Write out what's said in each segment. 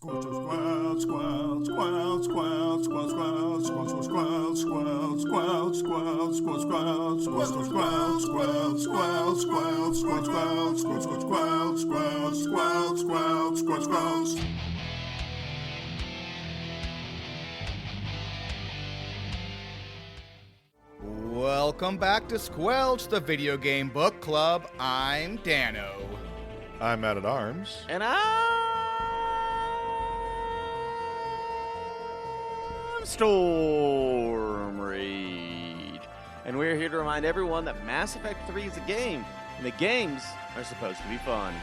Welcome back to Squelch, the video game book club. I'm Dano. I'm Matt at Arms. And I'm Storm Rage. And we're here to remind everyone that Mass Effect 3 is a game, and the games are supposed to be fun.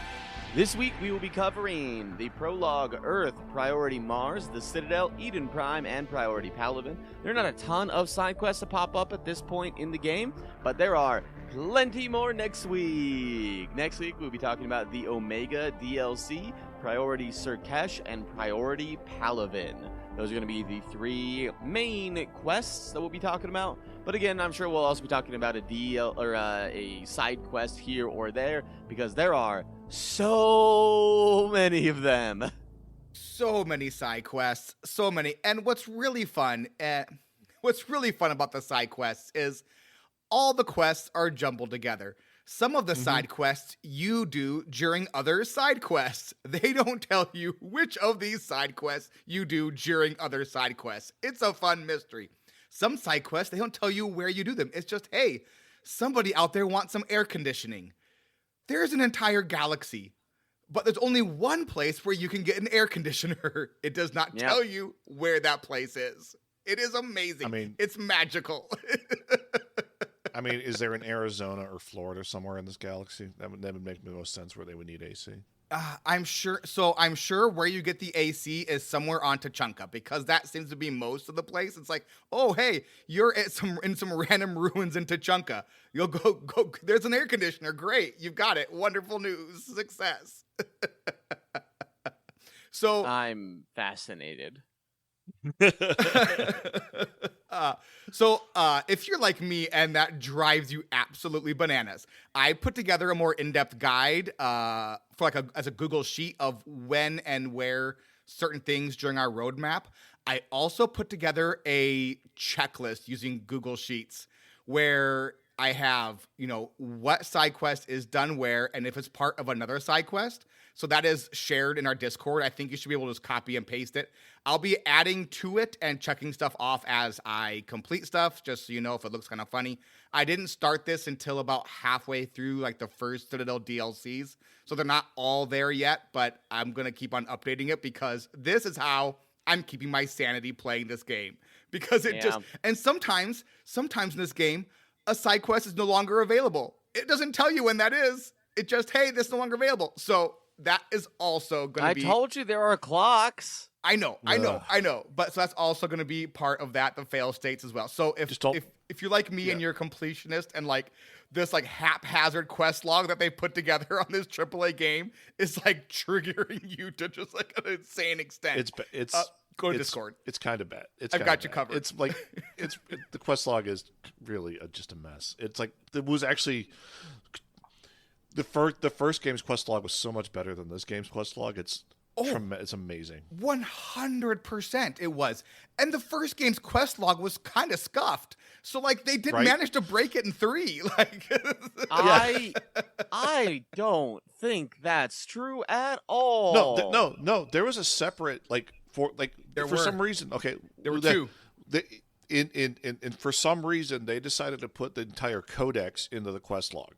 This week we will be covering the Prologue Earth, Priority Mars, the Citadel, Eden Prime, and Priority Palaven. There are not a ton of side quests to pop up at this point in the game, but there are plenty more next week. Next week we'll be talking about the Omega DLC, Priority Surkesh, and Priority Palaven. Those are going to be the three main quests that we'll be talking about. But again, I'm sure we'll also be talking about a side quest here or there, because there are so many of them. So many side quests, so many. And what's really fun about the side quests is all the quests are jumbled together. Some of the side quests you do during other side quests. They don't tell you which of these side quests you do during other side quests. It's a fun mystery. Some side quests, they don't tell you where you do them. It's just, hey, somebody out there wants some air conditioning. There's an entire galaxy, but there's only one place where you can get an air conditioner. It does not tell you where that place is. It is amazing. I mean, it's magical. I mean, is there an Arizona or Florida somewhere in this galaxy? That would make the most sense where they would need AC. I'm sure. So I'm sure where you get the AC is somewhere on Tuchanka, because that seems to be most of the place. It's like, oh, hey, you're at in some random ruins in Tuchanka. You'll go. There's an air conditioner. Great, you've got it. Wonderful news, success. So I'm fascinated. If you're like me and that drives you absolutely bananas, I put together a more in-depth guide for as a Google sheet of when and where certain things during our roadmap. I also put together a checklist using Google Sheets where I have, what side quest is done where and if it's part of another side quest. So that is shared in our Discord. I think you should be able to just copy and paste it. I'll be adding to it and checking stuff off as I complete stuff, just so you know if it looks kind of funny. I didn't start this until about halfway through the first Citadel DLCs. So they're not all there yet, but I'm going to keep on updating it because this is how I'm keeping my sanity playing this game. Because and sometimes in this game, a side quest is no longer available. It doesn't tell you when that is. It just, hey, this is no longer available. So that is also going to be... I told you there are clocks. I know. But so that's also going to be part of that, the fail states as well. So if you're like me and you're a completionist and this haphazard quest log that they put together on this AAA game is triggering you to just an insane extent. Go to Discord. It's kind of bad. I've got you covered. It's the quest log is really just a mess. It's it was actually the first game's quest log was so much better than this game's quest log. It's amazing. 100% it was. And the first game's quest log was kind of scuffed. So they didn't manage to break it in 3. I don't think that's true at all. No. There was a separate for some reason. Okay, there were 2. For some reason they decided to put the entire codex into the quest log.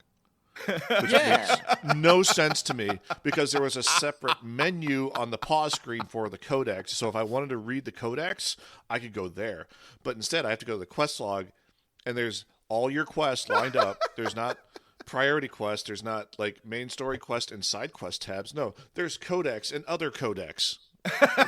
Which makes no sense to me because there was a separate menu on the pause screen for the codex. So if I wanted to read the codex, I could go there. But instead, I have to go to the quest log, and there's all your quests lined up. There's not priority quest. There's not main story quest and side quest tabs. No, there's codex and other codex.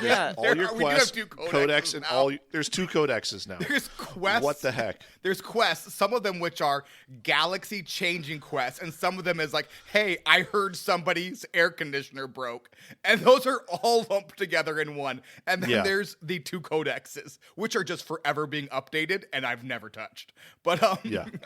Yeah, all your quests, codex, and all. There's 2 codexes now. There's quests. What the heck? There's quests. Some of them which are galaxy-changing quests, and some of them is hey, I heard somebody's air conditioner broke, and those are all lumped together in one. And then there's the 2 codexes, which are just forever being updated, and I've never touched. But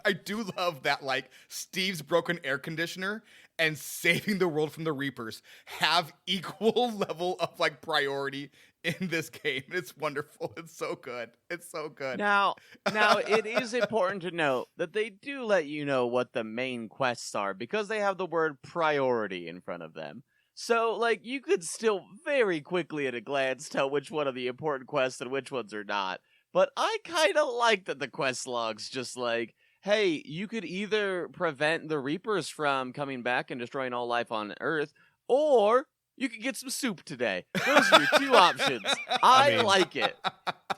I do love that Steve's broken air conditioner, and saving the world from the Reapers have equal level of like priority in this game. It's wonderful. It's so good. It's so good. Now, it is important to note that they do let you know what the main quests are because they have the word priority in front of them. So, like, you could still very quickly at a glance tell which one are the important quests and which ones are not. But I kind of like that the quest log's just like, hey, you could either prevent the Reapers from coming back and destroying all life on Earth, or you could get some soup today. Those are your two options. I like it.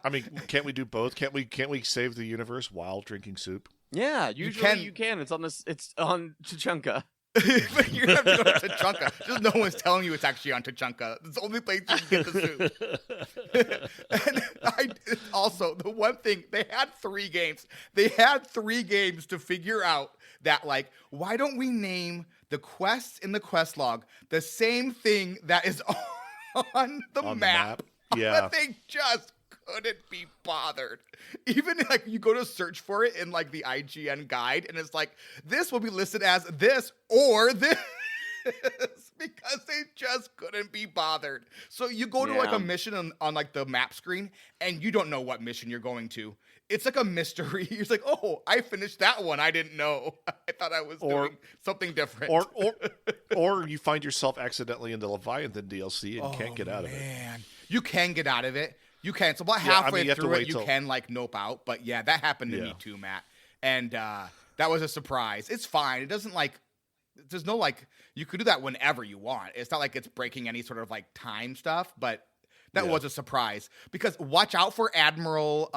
I mean, can't we do both? Can't we save the universe while drinking soup? Yeah, usually you can. It's on Tuchanka. You have to go to Tuchanka. Just no one's telling you it's actually on Tuchanka. It's the only place you can get the soup. And also, the one thing, they had 3 games. They had 3 games to figure out that, like, why don't we name the quests in the quest log the same thing that is on the map? Yeah. But they just couldn't be bothered. Even like you go to search for it in like the IGN guide and it's like, this will be listed as this or this because they just couldn't be bothered. So you go to like a mission on like the map screen and you don't know what mission you're going to. It's like a mystery. You're like, oh, I finished that one. I didn't know. I thought I was doing something different. Or you find yourself accidentally in the Leviathan DLC and can't get out of it. Man, you can get out of it. You can. So about halfway through it, you can like nope out. But yeah, that happened to me too, Matt. And that was a surprise. It's fine. It doesn't like, there's no like, you could do that whenever you want. It's not like it's breaking any sort of like time stuff, but that was a surprise. Because watch out for Admiral,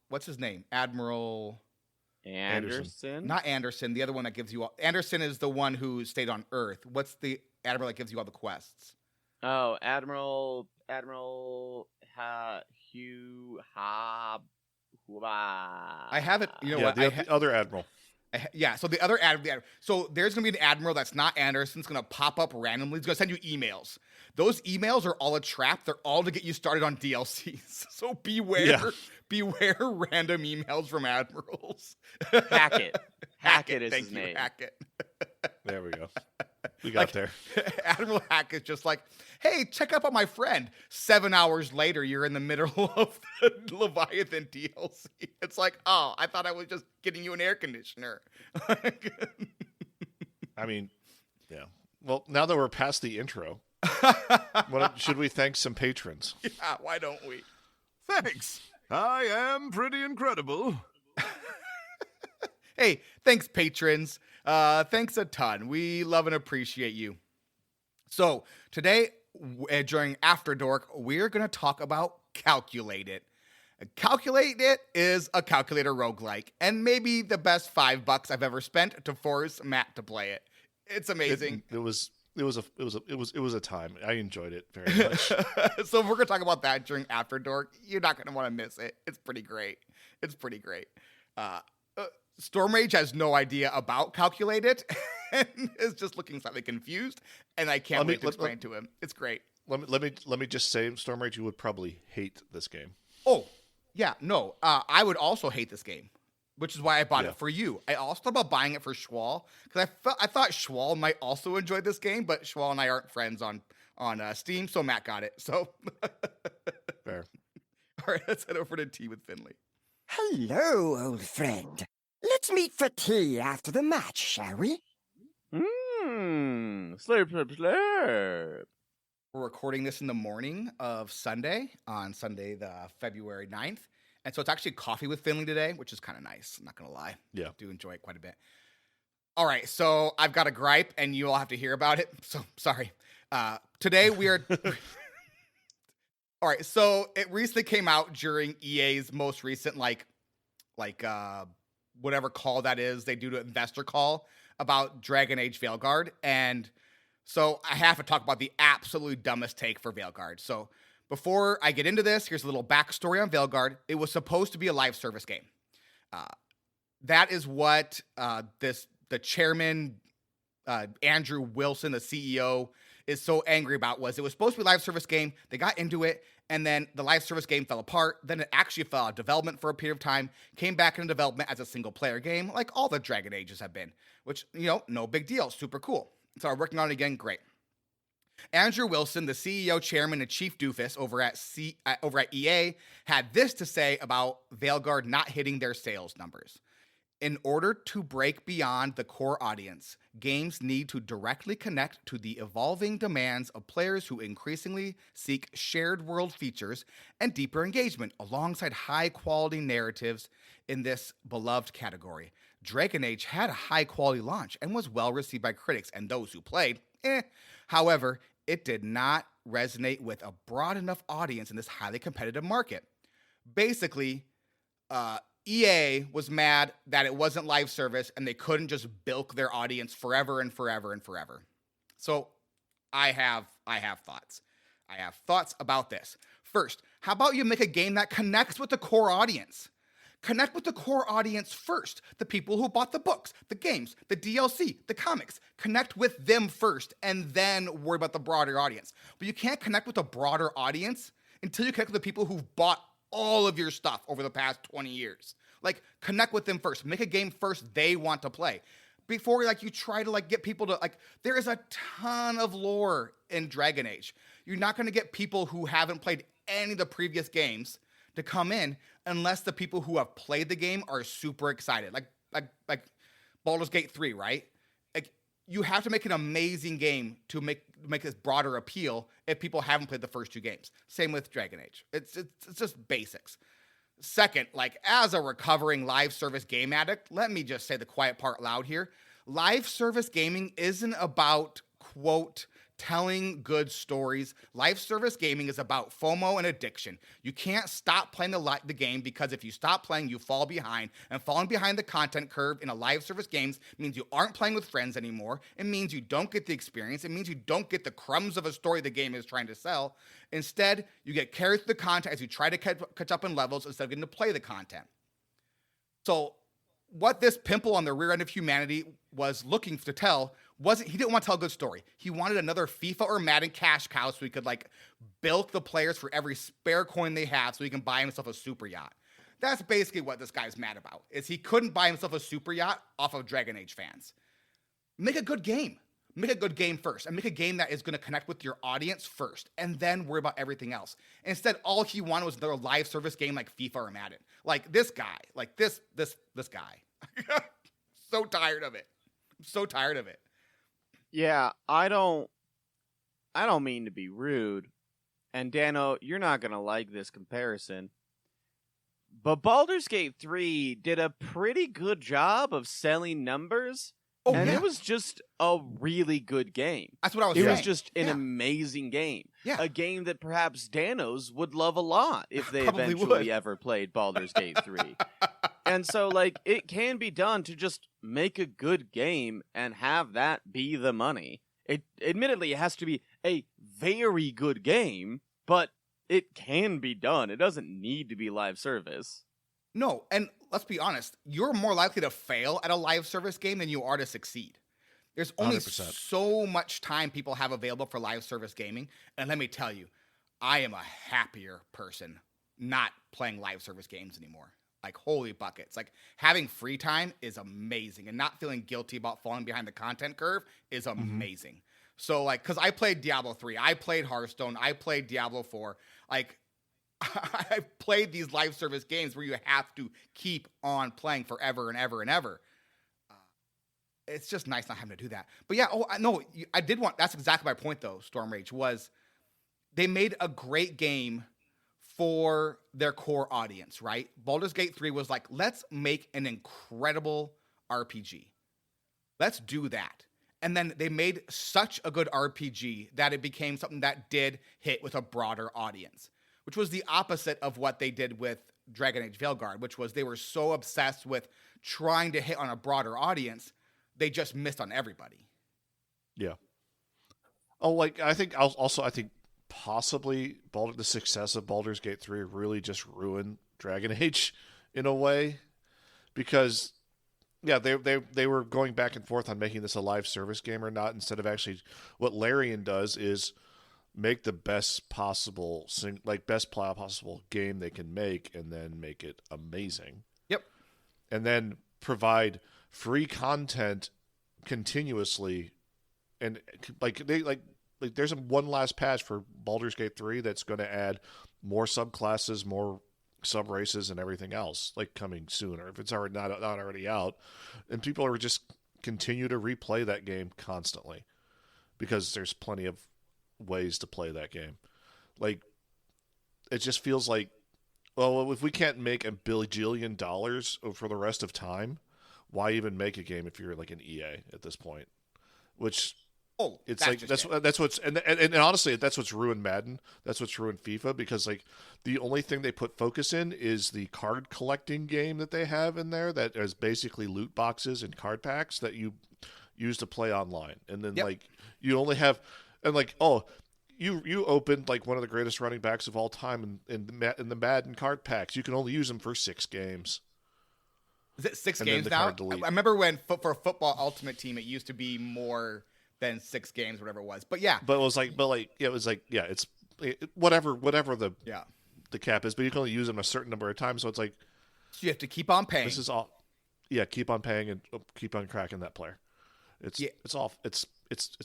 what's his name? Admiral Anderson? Not Anderson. The other one that gives you all, Anderson is the one who stayed on Earth. What's the Admiral that gives you all the quests? Oh, Admiral Hugh I have it. You know what? The other Admiral. So the other admiral. So there's gonna be an admiral that's not Anderson. It's gonna pop up randomly. It's gonna send you emails. Those emails are all a trap. They're all to get you started on DLCs. So beware random emails from admirals. Hack it. Hack it is Thank his you. name. Hack it. There we go. We got there. Admiral Hack is just like, hey, check up on my friend. 7 hours later, you're in the middle of the Leviathan DLC. It's like, oh, I thought I was just getting you an air conditioner. I mean, yeah. Well, now that we're past the intro, should we thank some patrons? Yeah, why don't we? Thanks. I am pretty incredible. Hey, thanks, patrons. Thanks a ton. We love and appreciate you. So today, during After Dork, we're going to talk about Calculate It. Calculate It is a calculator roguelike, and maybe the best $5 I've ever spent to force Matt to play it. It's amazing. It was a time. I enjoyed it very much. So if we're going to talk about that during After Dork, you're not going to want to miss it. It's pretty great. Storm Rage has no idea about Calculate It and is just looking slightly confused, and I can't wait to explain to him. It's great. Let me just say, Storm Rage, you would probably hate this game. Oh, yeah, no. I would also hate this game, which is why I bought it for you. I also thought about buying it for Schwal, because I thought Schwal might also enjoy this game, but Schwal and I aren't friends on Steam, so Matt got it. So, Fair. All right, let's head over to tea with Finley. Hello, old friend. Let's meet for tea after the match, shall we? Slurp, slurp, slurp. We're recording this in the morning of Sunday, on Sunday the February 9th. And so it's actually coffee with Finley today, which is kind of nice. I'm not going to lie. Yeah. I do enjoy it quite a bit. All right, so I've got a gripe, and you all have to hear about it. So, sorry. Today we are... All right, so it recently came out during EA's most recent, whatever call that is they do to investor call about Dragon Age Veilguard. And so I have to talk about the absolutely dumbest take for Veilguard. So before I get into this, here's a little backstory on Veilguard. It was supposed to be a live service game. That is what the chairman, Andrew Wilson, the CEO, is so angry about. Was it was supposed to be a live service game. They got into it, and then the live service game fell apart. Then it actually fell out of development for a period of time, came back into development as a single-player game, like all the Dragon Ages have been, which, no big deal, super cool. So we're working on it again. Great. Andrew Wilson, the CEO, chairman, and chief doofus over at EA, had this to say about Veilguard not hitting their sales numbers. In order to break beyond the core audience, games need to directly connect to the evolving demands of players who increasingly seek shared world features and deeper engagement alongside high-quality narratives in this beloved category. Dragon Age had a high-quality launch and was well received by critics and those who played. However, it did not resonate with a broad enough audience in this highly competitive market. Basically, EA was mad that it wasn't live service and they couldn't just bilk their audience forever and forever and forever. So I have thoughts. I have thoughts about this. First, how about you make a game that connects with the core audience? Connect with the core audience first. The people who bought the books, the games, the DLC, the comics. Connect with them first and then worry about the broader audience. But you can't connect with a broader audience until you connect with the people who've bought all of your stuff over the past 20 years. Like, connect with them first. Make a game first they want to play. Before, like, you try to, like, get people to, like, there is a ton of lore in Dragon Age. You're not going to get people who haven't played any of the previous games to come in unless the people who have played the game are super excited. Like Baldur's Gate 3, right? Like, you have to make an amazing game to make this broader appeal if people haven't played the first two games. Same with Dragon Age. It's just basics. Second, like, as a recovering live service game addict, let me just say the quiet part loud here. Live service gaming isn't about, quote, telling good stories. Live service gaming is about FOMO and addiction. You can't stop playing the game because if you stop playing, you fall behind. And falling behind the content curve in a live service games means you aren't playing with friends anymore. It means you don't get the experience. It means you don't get the crumbs of a story the game is trying to sell. Instead, you get carried through the content as you try to catch up in levels instead of getting to play the content. So what this pimple on the rear end of humanity was looking to tell wasn't, he didn't want to tell a good story. He wanted another FIFA or Madden cash cow so he could, like, bilk the players for every spare coin they have so he can buy himself a super yacht. That's basically what this guy's mad about, is he couldn't buy himself a super yacht off of Dragon Age fans. Make a good game. Make a good game first, and make a game that is going to connect with your audience first, and then worry about everything else. Instead, all he wanted was another live service game like FIFA or Madden. Like, this guy, like this guy. So tired of it. I'm so tired of it. Yeah, I don't mean to be rude, and Dano, you're not gonna like this comparison, but Baldur's Gate 3 did a pretty good job of selling numbers, and it was just a really good game. That's what I was saying. It was just an amazing game. Yeah. A game that perhaps Danos would love a lot if they Probably eventually would. ever played Baldur's Gate 3. And so, like, it can be done to just make a good game and have that be the money. Admittedly, it has to be a very good game, but it can be done. It doesn't need to be live service. No, and let's be honest, you're more likely to fail at a live service game than you are to succeed. There's only 100%. so much time people have available for live service gaming, and let me tell you, I am a happier person not playing live service games anymore. Like, holy buckets. Like, having free time is amazing, and not feeling guilty about falling behind the content curve is amazing. So, like, because I played Diablo 3, I played Hearthstone, I played Diablo 4. Like, I've played these live service games where you have to keep on playing forever and ever and ever. It's just nice not having to do that. But yeah, I did want, that's exactly my point though, Storm Rage, was they made a great game for their core audience, right? Baldur's Gate 3 was like, let's make an incredible RPG. Let's do that. And then they made such a good RPG that it became something that did hit with a broader audience, which was the opposite of what they did with Dragon Age Veilguard, which was they were so obsessed with trying to hit on a broader audience, they just missed on everybody. Yeah. Oh, like, I think possibly the success of Baldur's Gate 3 really just ruined Dragon Age in a way, because they were going back and forth on making this a live service game or not, instead of actually what Larian does is make the best possible game they can make and then make it amazing. Yep. And then provide free content continuously and there's one last patch for Baldur's Gate 3 that's going to add more subclasses, more sub races, and everything else coming soon, or if it's already not already out, and people are just continue to replay that game constantly because there's plenty of ways to play that game. It just feels like, well, if we can't make $1 bajillion for the rest of time, why even make a game if you're an EA at this point? Which it's that's what's and honestly, that's what's ruined Madden. That's what's ruined FIFA, because the only thing they put focus in is the card collecting game that they have in there that is basically loot boxes and card packs that you use to play online. And then you only have you opened one of the greatest running backs of all time in the Madden card packs. You can only use them for 6 games. Is it 6 games now? I remember when for a football Ultimate Team, it used to be more than 6 games, whatever it was. But yeah, but it was it's whatever the cap is, but you can only use them a certain number of times. So it's so you have to keep on paying. This is all. Yeah, keep on paying and keep on cracking that player. It's awful. It's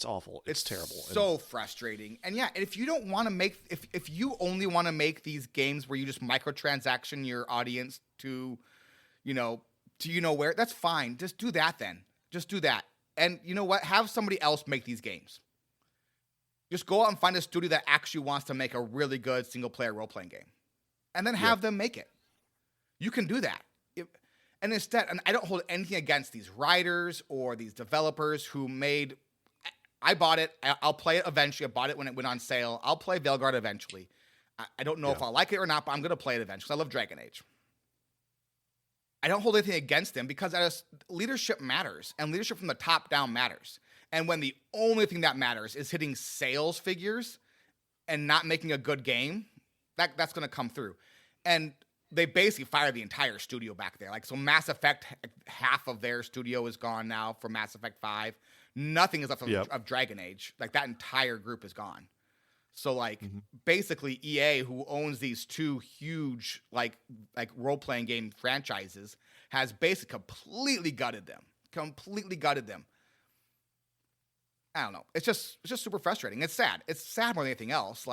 awful. It's terrible. So frustrating. And if you don't want to make, if you only want to make these games where you just microtransaction your audience to where, that's fine. Just do that then. Just do that. And you know what? Have somebody else make these games. Just go out and find a studio that actually wants to make a really good single-player role-playing game. And then have them make it. You can do that. And instead, and I don't hold anything against these writers or these developers who made... I bought it. I'll play it eventually. I bought it when it went on sale. I'll play Veilguard eventually. I don't know if I'll like it or not, but I'm going to play it eventually. I love Dragon Age. I don't hold anything against them because leadership matters, and leadership from the top down matters. And when the only thing that matters is hitting sales figures and not making a good game, that's going to come through. And they basically fired the entire studio back there. So Mass Effect, half of their studio is gone now for Mass Effect 5. Nothing is left of Dragon Age. That entire group is gone. So basically EA, who owns these 2 huge role-playing game franchises, has basically completely gutted them. I don't know. It's just super frustrating. It's sad. It's sad more than anything else.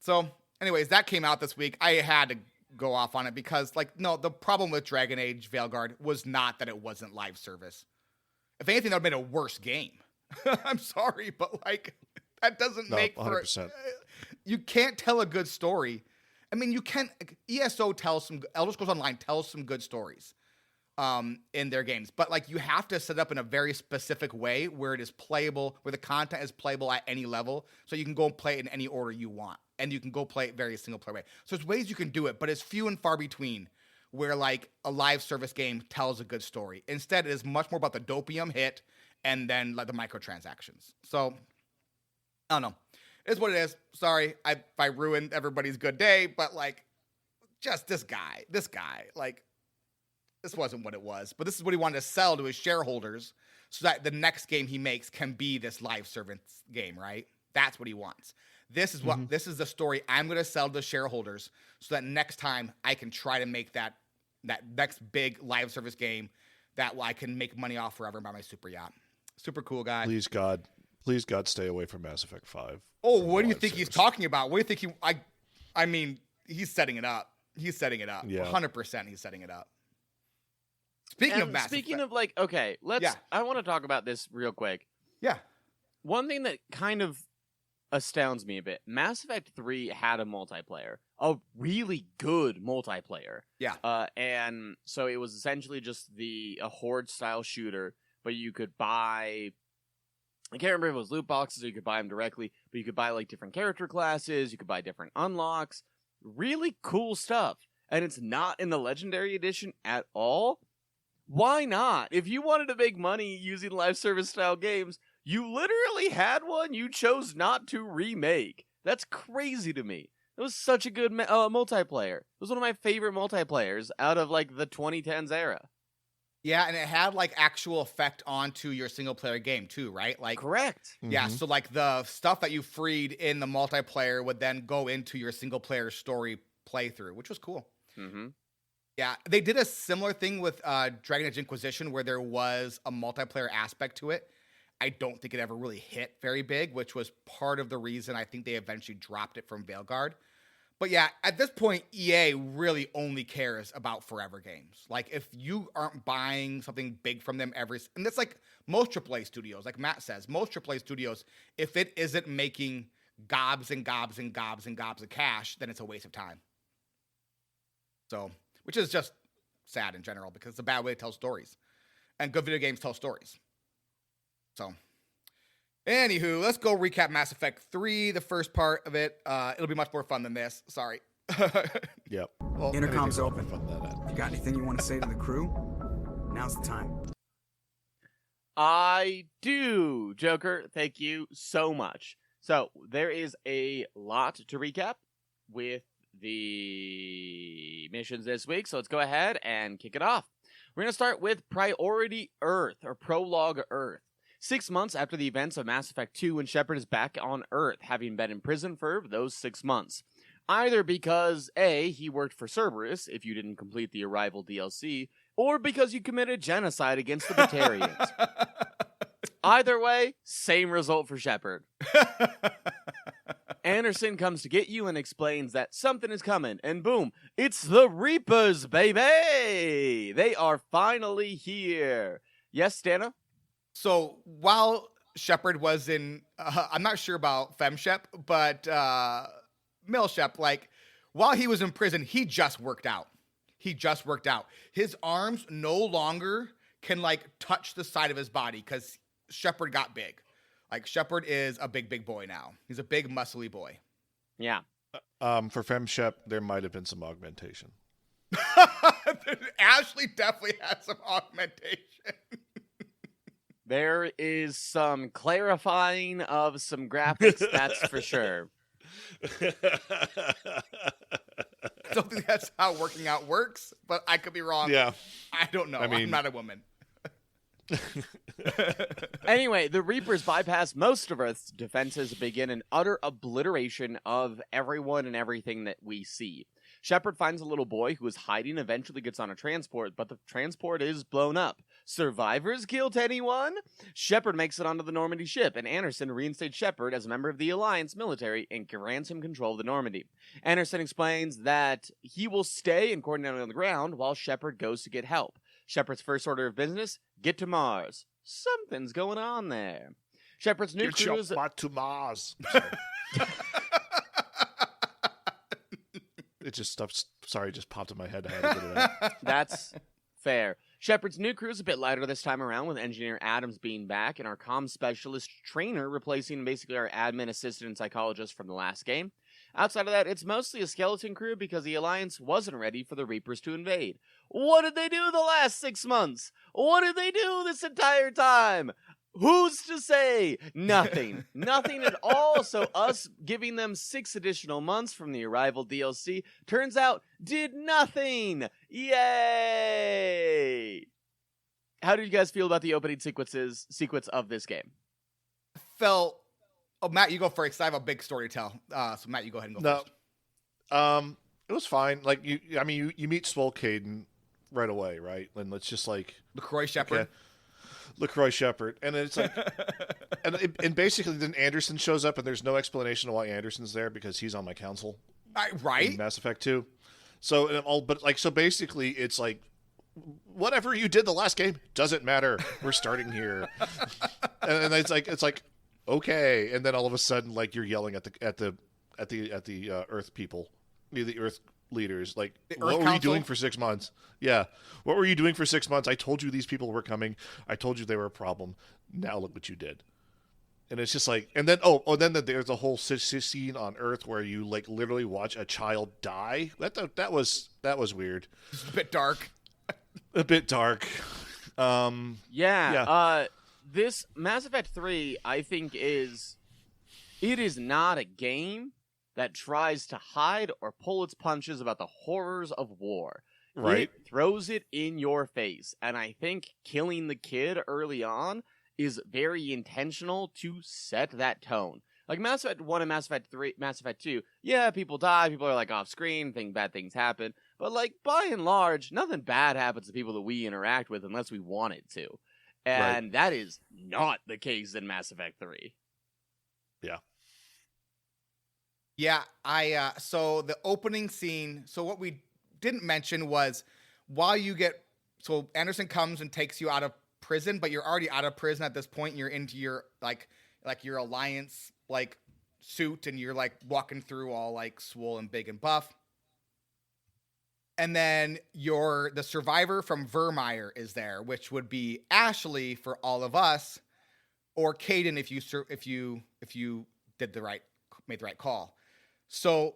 So anyways, that came out this week. I had to go off on it because the problem with Dragon Age Veilguard was not that it wasn't live service. If anything, that would have made a worse game. I'm sorry, but that doesn't make 100%. You can't tell a good story. I mean, you can. ESO Elder Scrolls Online tells some good stories in their games, but you have to set up in a very specific way where it is playable, where the content is playable at any level, so you can go and play it in any order you want, and you can go play it very single player way. So there's ways you can do it, but it's few and far between where a live service game tells a good story. Instead, it is much more about the dopium hit and then the microtransactions. So I don't know. It's what it is. Sorry, I ruined everybody's good day, but just this guy, this wasn't what it was. But this is what he wanted to sell to his shareholders, so that the next game he makes can be this live service game, right? That's what he wants. This is what this is the story I'm going to sell to the shareholders, so that next time I can try to make that next big live service game that I can make money off forever and buy my super yacht. Super cool guy. Please God, stay away from Mass Effect 5. Oh, what do you think he's talking about? What do you think I mean, he's setting it up. Yeah. 100% he's setting it up. Speaking of Mass Effect. Okay, I want to talk about this real quick. Yeah. One thing that kind of astounds me a bit. Mass Effect 3 had a multiplayer. A really good multiplayer. Yeah. And so it was essentially just a Horde-style shooter, but you could buy... I can't remember if it was loot boxes or you could buy them directly, but you could buy different character classes, you could buy different unlocks. Really cool stuff. And it's not in the Legendary Edition at all. Why not? If you wanted to make money using live service style games, you literally had one you chose not to remake. That's crazy to me. It was such a good multiplayer. It was one of my favorite multiplayers out of the 2010s era. Yeah, and it had actual effect onto your single player game too, right? Correct. Yeah, so the stuff that you freed in the multiplayer would then go into your single player story playthrough, which was cool. Mm-hmm. Yeah, they did a similar thing with Dragon Age Inquisition, where there was a multiplayer aspect to it, I don't think it ever really hit very big, which was part of the reason I think they eventually dropped it from Veilguard. But yeah, at this point, EA really only cares about forever games. Like, if you aren't buying something big from them and that's like most AAA studios, like Matt says, most AAA studios, if it isn't making gobs and gobs and gobs and gobs of cash, then it's a waste of time. So, which is just sad in general, because it's a bad way to tell stories. And good video games tell stories. So, anywho, let's go recap Mass Effect 3, the first part of it. It'll be much more fun than this. Sorry. Yep. Well, intercom's open. You got anything you want to say to the crew? Now's the time. I do, Joker. Thank you so much. So, there is a lot to recap with the missions this week, so let's go ahead and kick it off. We're going to start with Priority Earth, or Prologue Earth. 6 months after the events of Mass Effect 2, when Shepard is back on Earth, having been in prison for those 6 months. Either because, A, he worked for Cerberus, if you didn't complete the Arrival DLC, or because you committed genocide against the Batarians. Either way, same result for Shepard. Anderson comes to get you and explains that something is coming, and boom, it's the Reapers, baby! They are finally here. Yes, Dana? So, while Shepard was in, I'm not sure about FemShep, but MilShep, like, while he was in prison, he just worked out. His arms no longer can, like, touch the side of his body, because Shepard got big. Like, Shepard is a big, big boy now. He's a big, muscly boy. Yeah. For FemShep, there might have been some augmentation. Ashley definitely had some augmentation. There is some clarifying of some graphics, that's for sure. I don't think that's how working out works, but I could be wrong. Yeah. I don't know. I'm not a woman. Anyway, the Reapers bypass most of Earth's defenses and begin an utter obliteration of everyone and everything that we see. Shepard finds a little boy who is hiding, eventually gets on a transport, but the transport is blown up. Survivors killed anyone? Shepard makes it onto the Normandy ship, and Anderson reinstates Shepard as a member of the Alliance military and grants him control of the Normandy. Anderson explains that he will stay and coordinate on the ground while Shepard goes to get help. Shepard's first order of business, get to Mars. Something's going on there. Shepard's new Get crew your is... butt to Mars. It just stopped. Sorry, it just popped in my head. I had to get it out. That's fair. Shepard's new crew is a bit lighter this time around, with Engineer Adams being back and our comms specialist trainer replacing basically our admin assistant and psychologist from the last game. Outside of that, it's mostly a skeleton crew because the Alliance wasn't ready for the Reapers to invade. What did they do the last 6 months? What did they do this entire time? Who's to say? Nothing. Nothing at all. So us giving them 6 additional months from the Arrival DLC turns out did nothing. Yay! How did you guys feel about the opening sequence of this game? Oh, Matt, you go first, 'cause I have a big story to tell. So Matt, you go ahead and go first. It was fine. Like you meet Swole Caden right away, right? And it's just like LaCroix Shepard. Okay. LaCroix Shepard, and it's like, and basically then Anderson shows up, and there's no explanation of why Anderson's there because he's on my council, right? In Mass Effect 2. So, so basically, it's like, whatever you did the last game doesn't matter. We're starting here, and it's like, okay, and then all of a sudden, like you're yelling at the Earth people, the Earth leaders, like, what were you doing for 6 months? Yeah, what were you doing for 6 months? I told you these people were coming. I told you they were a problem. Now look what you did. And it's just like, and then then there's a whole scene on Earth where you like literally watch a child die. That was weird. It's a bit dark. A bit dark. Yeah. This Mass Effect 3, I think, is not a game that tries to hide or pull its punches about the horrors of war. Right. It throws it in your face. And I think killing the kid early on is very intentional to set that tone. Like Mass Effect 1 and Mass Effect 3, Mass Effect 2, yeah, people die, people are like off screen, bad things happen. But like by and large, nothing bad happens to people that we interact with unless we want it to. And that is not the case in Mass Effect 3. Yeah, so the opening scene, so what we didn't mention was while you get, so Anderson comes and takes you out of prison, but you're already out of prison at this point, and you're into your, like your Alliance, like, suit, and you're, like, walking through all, like, swole and big and buff. And then the survivor from Vermeer is there, which would be Ashley for all of us, or Caden if you made the right call. So,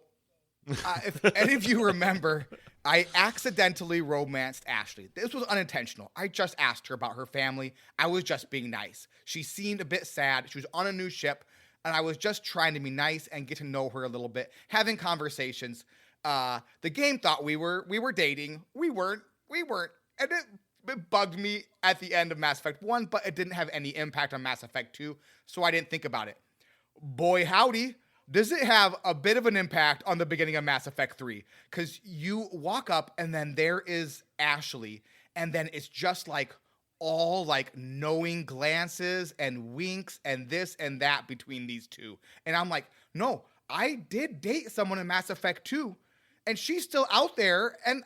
if any of you remember, I accidentally romanced Ashley. This was unintentional. I just asked her about her family. I was just being nice. She seemed a bit sad. She was on a new ship, and I was just trying to be nice and get to know her a little bit, having conversations. The game thought we were dating. We weren't. And it bugged me at the end of Mass Effect 1, but it didn't have any impact on Mass Effect 2, so I didn't think about it. Boy, howdy. Does it have a bit of an impact on the beginning of Mass Effect 3? Because you walk up and then there is Ashley, and then it's just like all like knowing glances and winks and this and that between these two. And I'm like, no, I did date someone in Mass Effect 2, and she's still out there. And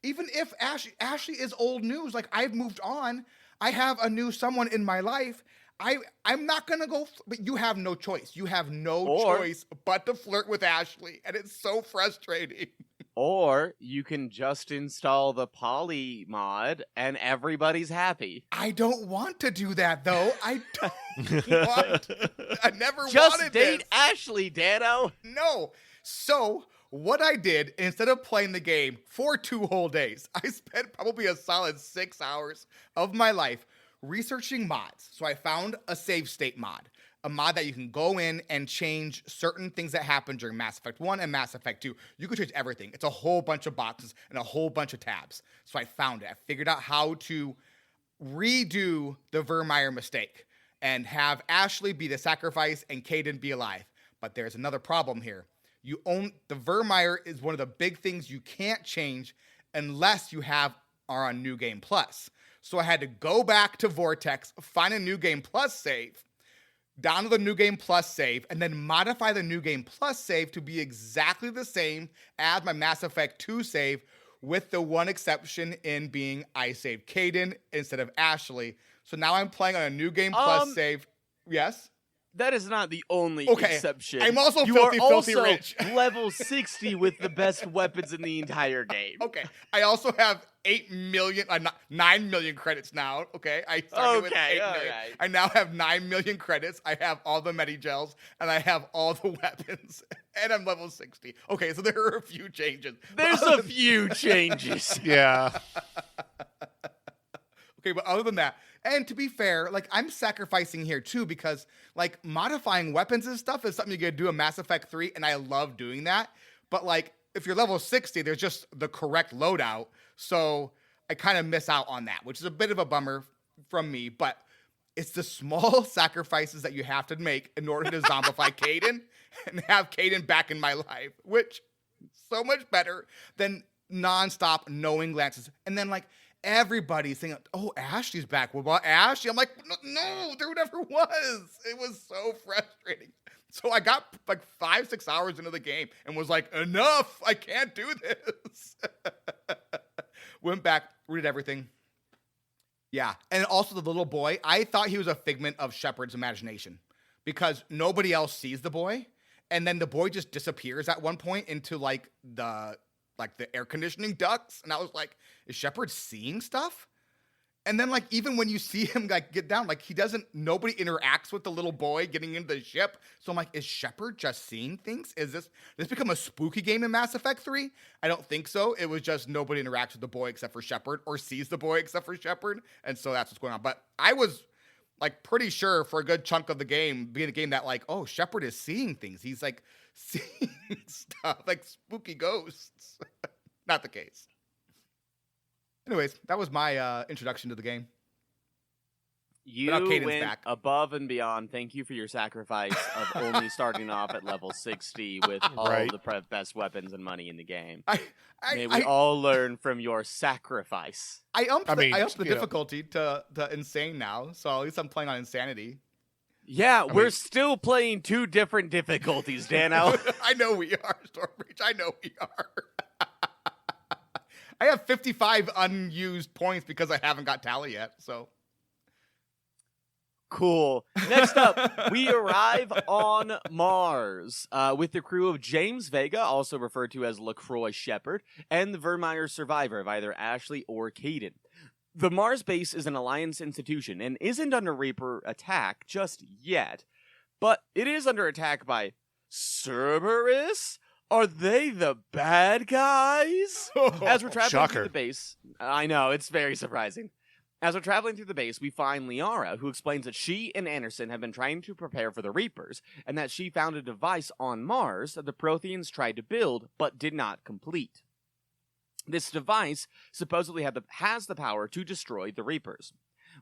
even if Ashley is old news, like I've moved on, I have a new someone in my life. I'm not going to go, but you have no choice. You have no choice but to flirt with Ashley, and it's so frustrating. Or you can just install the poly mod, and everybody's happy. I don't want to do that, though. I never just wanted date this. Ashley, Dano. No. So what I did, instead of playing the game for 2 whole days, I spent probably a solid 6 hours of my life researching mods. So I found a save state mod, a mod that you can go in and change certain things that happen during Mass Effect 1 and Mass Effect 2. You can change everything. It's a whole bunch of boxes and a whole bunch of tabs. So I found it. I figured out how to redo the Vermeer mistake and have Ashley be the sacrifice and Caden be alive. But there's another problem here. The Vermeer is one of the big things you can't change unless you are on New Game Plus. So I had to go back to Vortex, find a New Game Plus save, download the New Game Plus save, and then modify the New Game Plus save to be exactly the same as my Mass Effect 2 save, with the one exception in being I saved Caden instead of Ashley. So now I'm playing on a New Game Plus save. Yes? That is not the only exception. I'm also you filthy are rich. Level 60 with the best weapons in the entire game. Okay. I also have 9 million credits now. Okay. I started with 8 million. Right. I now have 9 million credits. I have all the Medigels, and I have all the weapons, and I'm level 60. Okay. So there are a few changes. There's a few changes. Yeah. Okay, but other than that, and to be fair, like I'm sacrificing here too, because like modifying weapons and stuff is something you gotta do in Mass Effect 3, and I love doing that. But like if you're level 60, there's just the correct loadout. So I kind of miss out on that, which is a bit of a bummer from me, but it's the small sacrifices that you have to make in order to zombify Caden and have Caden back in my life, which is so much better than nonstop knowing glances. And then like everybody's saying, oh, Ashley's back. What about Ashley? I'm like, no, there never was. It was so frustrating. So I got like 5-6 hours into the game and was like, enough. I can't do this. Went back, read everything. Yeah. And also the little boy, I thought he was a figment of Shepard's imagination because nobody else sees the boy. And then the boy just disappears at one point into like the air conditioning ducts. And I was like, is Shepard seeing stuff? And then like, even when you see him like get down, like nobody interacts with the little boy getting into the ship. So I'm like, is Shepard just seeing things? Is this become a spooky game in Mass Effect 3? I don't think so. It was just nobody interacts with the boy except for Shepard, or sees the boy except for Shepard. And so that's what's going on. But I was like pretty sure for a good chunk of the game, being a game that like, oh, Shepard is seeing things. He's like seeing stuff like spooky ghosts. Not the case. Anyways, that was my introduction to the game. You now Caden's went back. above and beyond. Thank you for your sacrifice of only starting off at level 60 with all Right. the best weapons and money in the game. May we I all learn from your sacrifice. upped I mean, the you know. difficulty to insane now, so at least I'm playing on insanity. Yeah, we're mean- still playing 2 different difficulties, Dano. I know we are, Stormbreach. I know we are. I have 55 unused points because I haven't got Tally yet, so. Cool. Next up, we arrive on Mars with the crew of James Vega, also referred to as LaCroix Shepard, and the Vermeer survivor of either Ashley or Caden. The Mars base is an Alliance institution and isn't under Reaper attack just yet, but it is under attack by Cerberus? Are they the bad guys? As we're traveling Shocker. through the base, I know, it's very surprising. As we're traveling through the base, we find Liara, who explains that she and Anderson have been trying to prepare for the Reapers, and that she found a device on Mars that the Protheans tried to build, but did not complete. This device supposedly has the power to destroy the Reapers.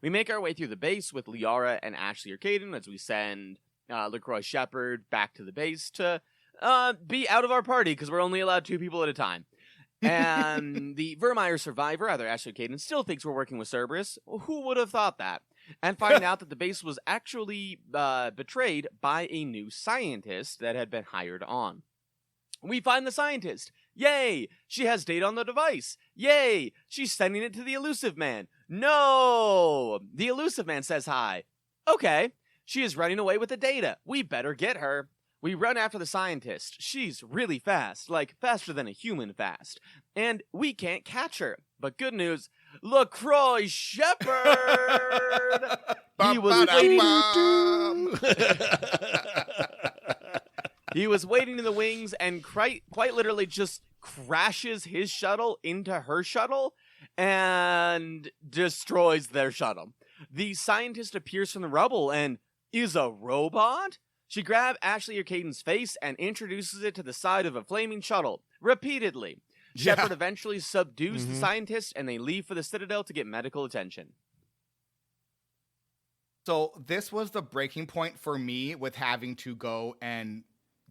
We make our way through the base with Liara and Ashley or Caden as we send LaCroix Shepard back to the base to be out of our party, because we're only allowed 2 people at a time. And the Vermeer survivor, either Ashley or Caden, still thinks we're working with Cerberus. Who would have thought that? And find out that the base was actually betrayed by a new scientist that had been hired on. We find the scientist. Yay! She has data on the device. Yay! She's sending it to the Elusive Man. No! The Elusive Man says hi. Okay. She is running away with the data. We better get her. We run after the scientist. She's really fast, like faster than a human fast. And we can't catch her. But good news, LaCroix Shepard! He was waiting. He was waiting in the wings and quite literally just crashes his shuttle into her shuttle and destroys their shuttle. The scientist appears from the rubble and is a robot? She grabs Ashley or Caden's face and introduces it to the side of a flaming shuttle, repeatedly. Yeah. Shepard eventually subdues the scientist, and they leave for the Citadel to get medical attention. So this was the breaking point for me with having to go and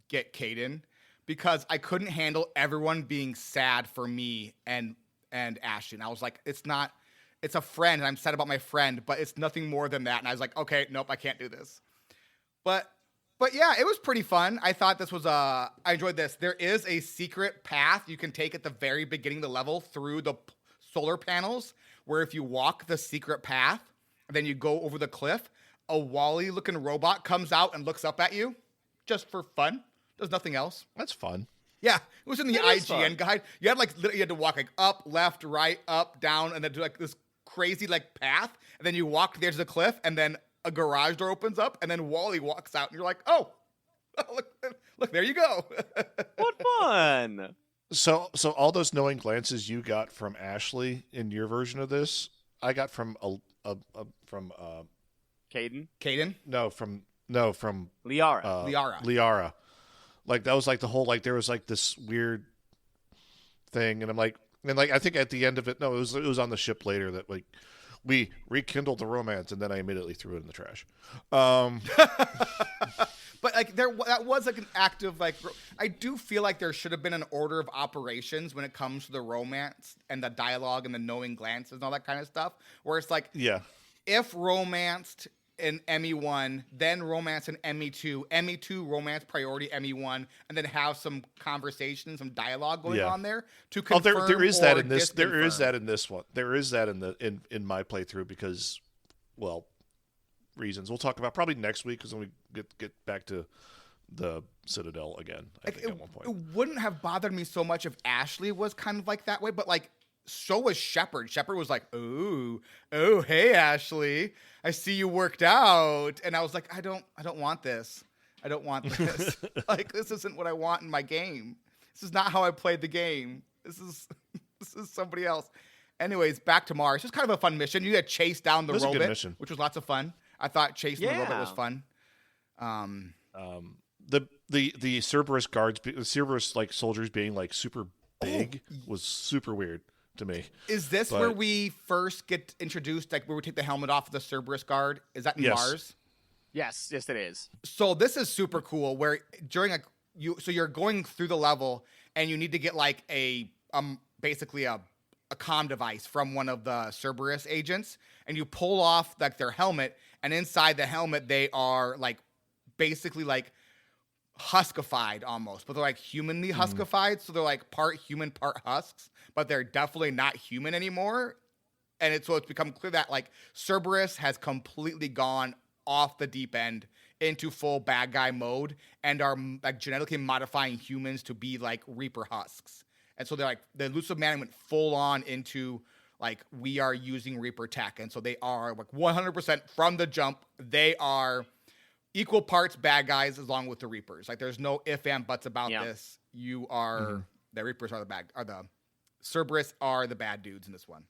get Caden, because I couldn't handle everyone being sad for me and Ashton. I was like, it's a friend, and I'm sad about my friend, but it's nothing more than that. And I was like, okay, nope, I can't do this. But yeah, it was pretty fun. I thought this was I enjoyed this. There is a secret path you can take at the very beginning of the level through the solar panels, where if you walk the secret path, then you go over the cliff, a Wall-E-looking robot comes out and looks up at you, just for fun. Does nothing else. That's fun. Yeah, it was in the That is IGN fun. guide. You had you had to walk up, left, right, up, down, and then do this crazy path, and then you walk to the edge of the cliff, and then a garage door opens up, and then Wall-E walks out, and you're like, oh, look, there you go. What fun! So all those knowing glances you got from Ashley in your version of this, I got from Caden? Caden? from Liara. Liara. Like that was the whole there was this weird thing, and I think at the end of it, no, it was on the ship later that we rekindled the romance, and then I immediately threw it in the trash. But that was an act of I do feel like there should have been an order of operations when it comes to the romance and the dialogue and the knowing glances and all that kind of stuff, where it's yeah, if romanced in ME1, then romance in ME2, ME2 romance priority ME1, and then have some conversation, some dialogue going on there to confirm. There is that in this. disconfirm. There is that in this one. There is that in my playthrough because, well, reasons we'll talk about probably next week, because then we get back to the Citadel again. I think at one point it wouldn't have bothered me so much if Ashley was kind of that way, but so was Shepard. Shepard was like, oh, hey, Ashley, I see you worked out. And I was like, I don't want this. I don't want this. This isn't what I want in my game. This is not how I played the game. This is somebody else. Anyways, back to Mars. Just kind of a fun mission. You had chase down the It was a good robot, mission. which was lots of fun. I thought chasing the robot was fun. The Cerberus guards, the Cerberus soldiers being super big was super weird. to me. Is this But- where we first get introduced, like where we take the helmet off of the Cerberus guard? Is that in Yes. Mars? Yes, it is. So this is super cool where during you're going through the level and you need to get like basically a comm device from one of the Cerberus agents, and you pull off like their helmet, and inside the helmet they are like basically like huskified almost, but they're like humanly huskified, so they're like part human, part husks, but they're definitely not human anymore. And it's become clear that like Cerberus has completely gone off the deep end into full bad guy mode and are like genetically modifying humans to be like Reaper husks. And so they're like, the Elusive Man went full on into like, we are using Reaper tech. And so they are like 100% from the jump. They are equal parts bad guys along with the Reapers. Like there's no if and buts about this. You are, the Reapers are the Cerberus are the bad dudes in this one.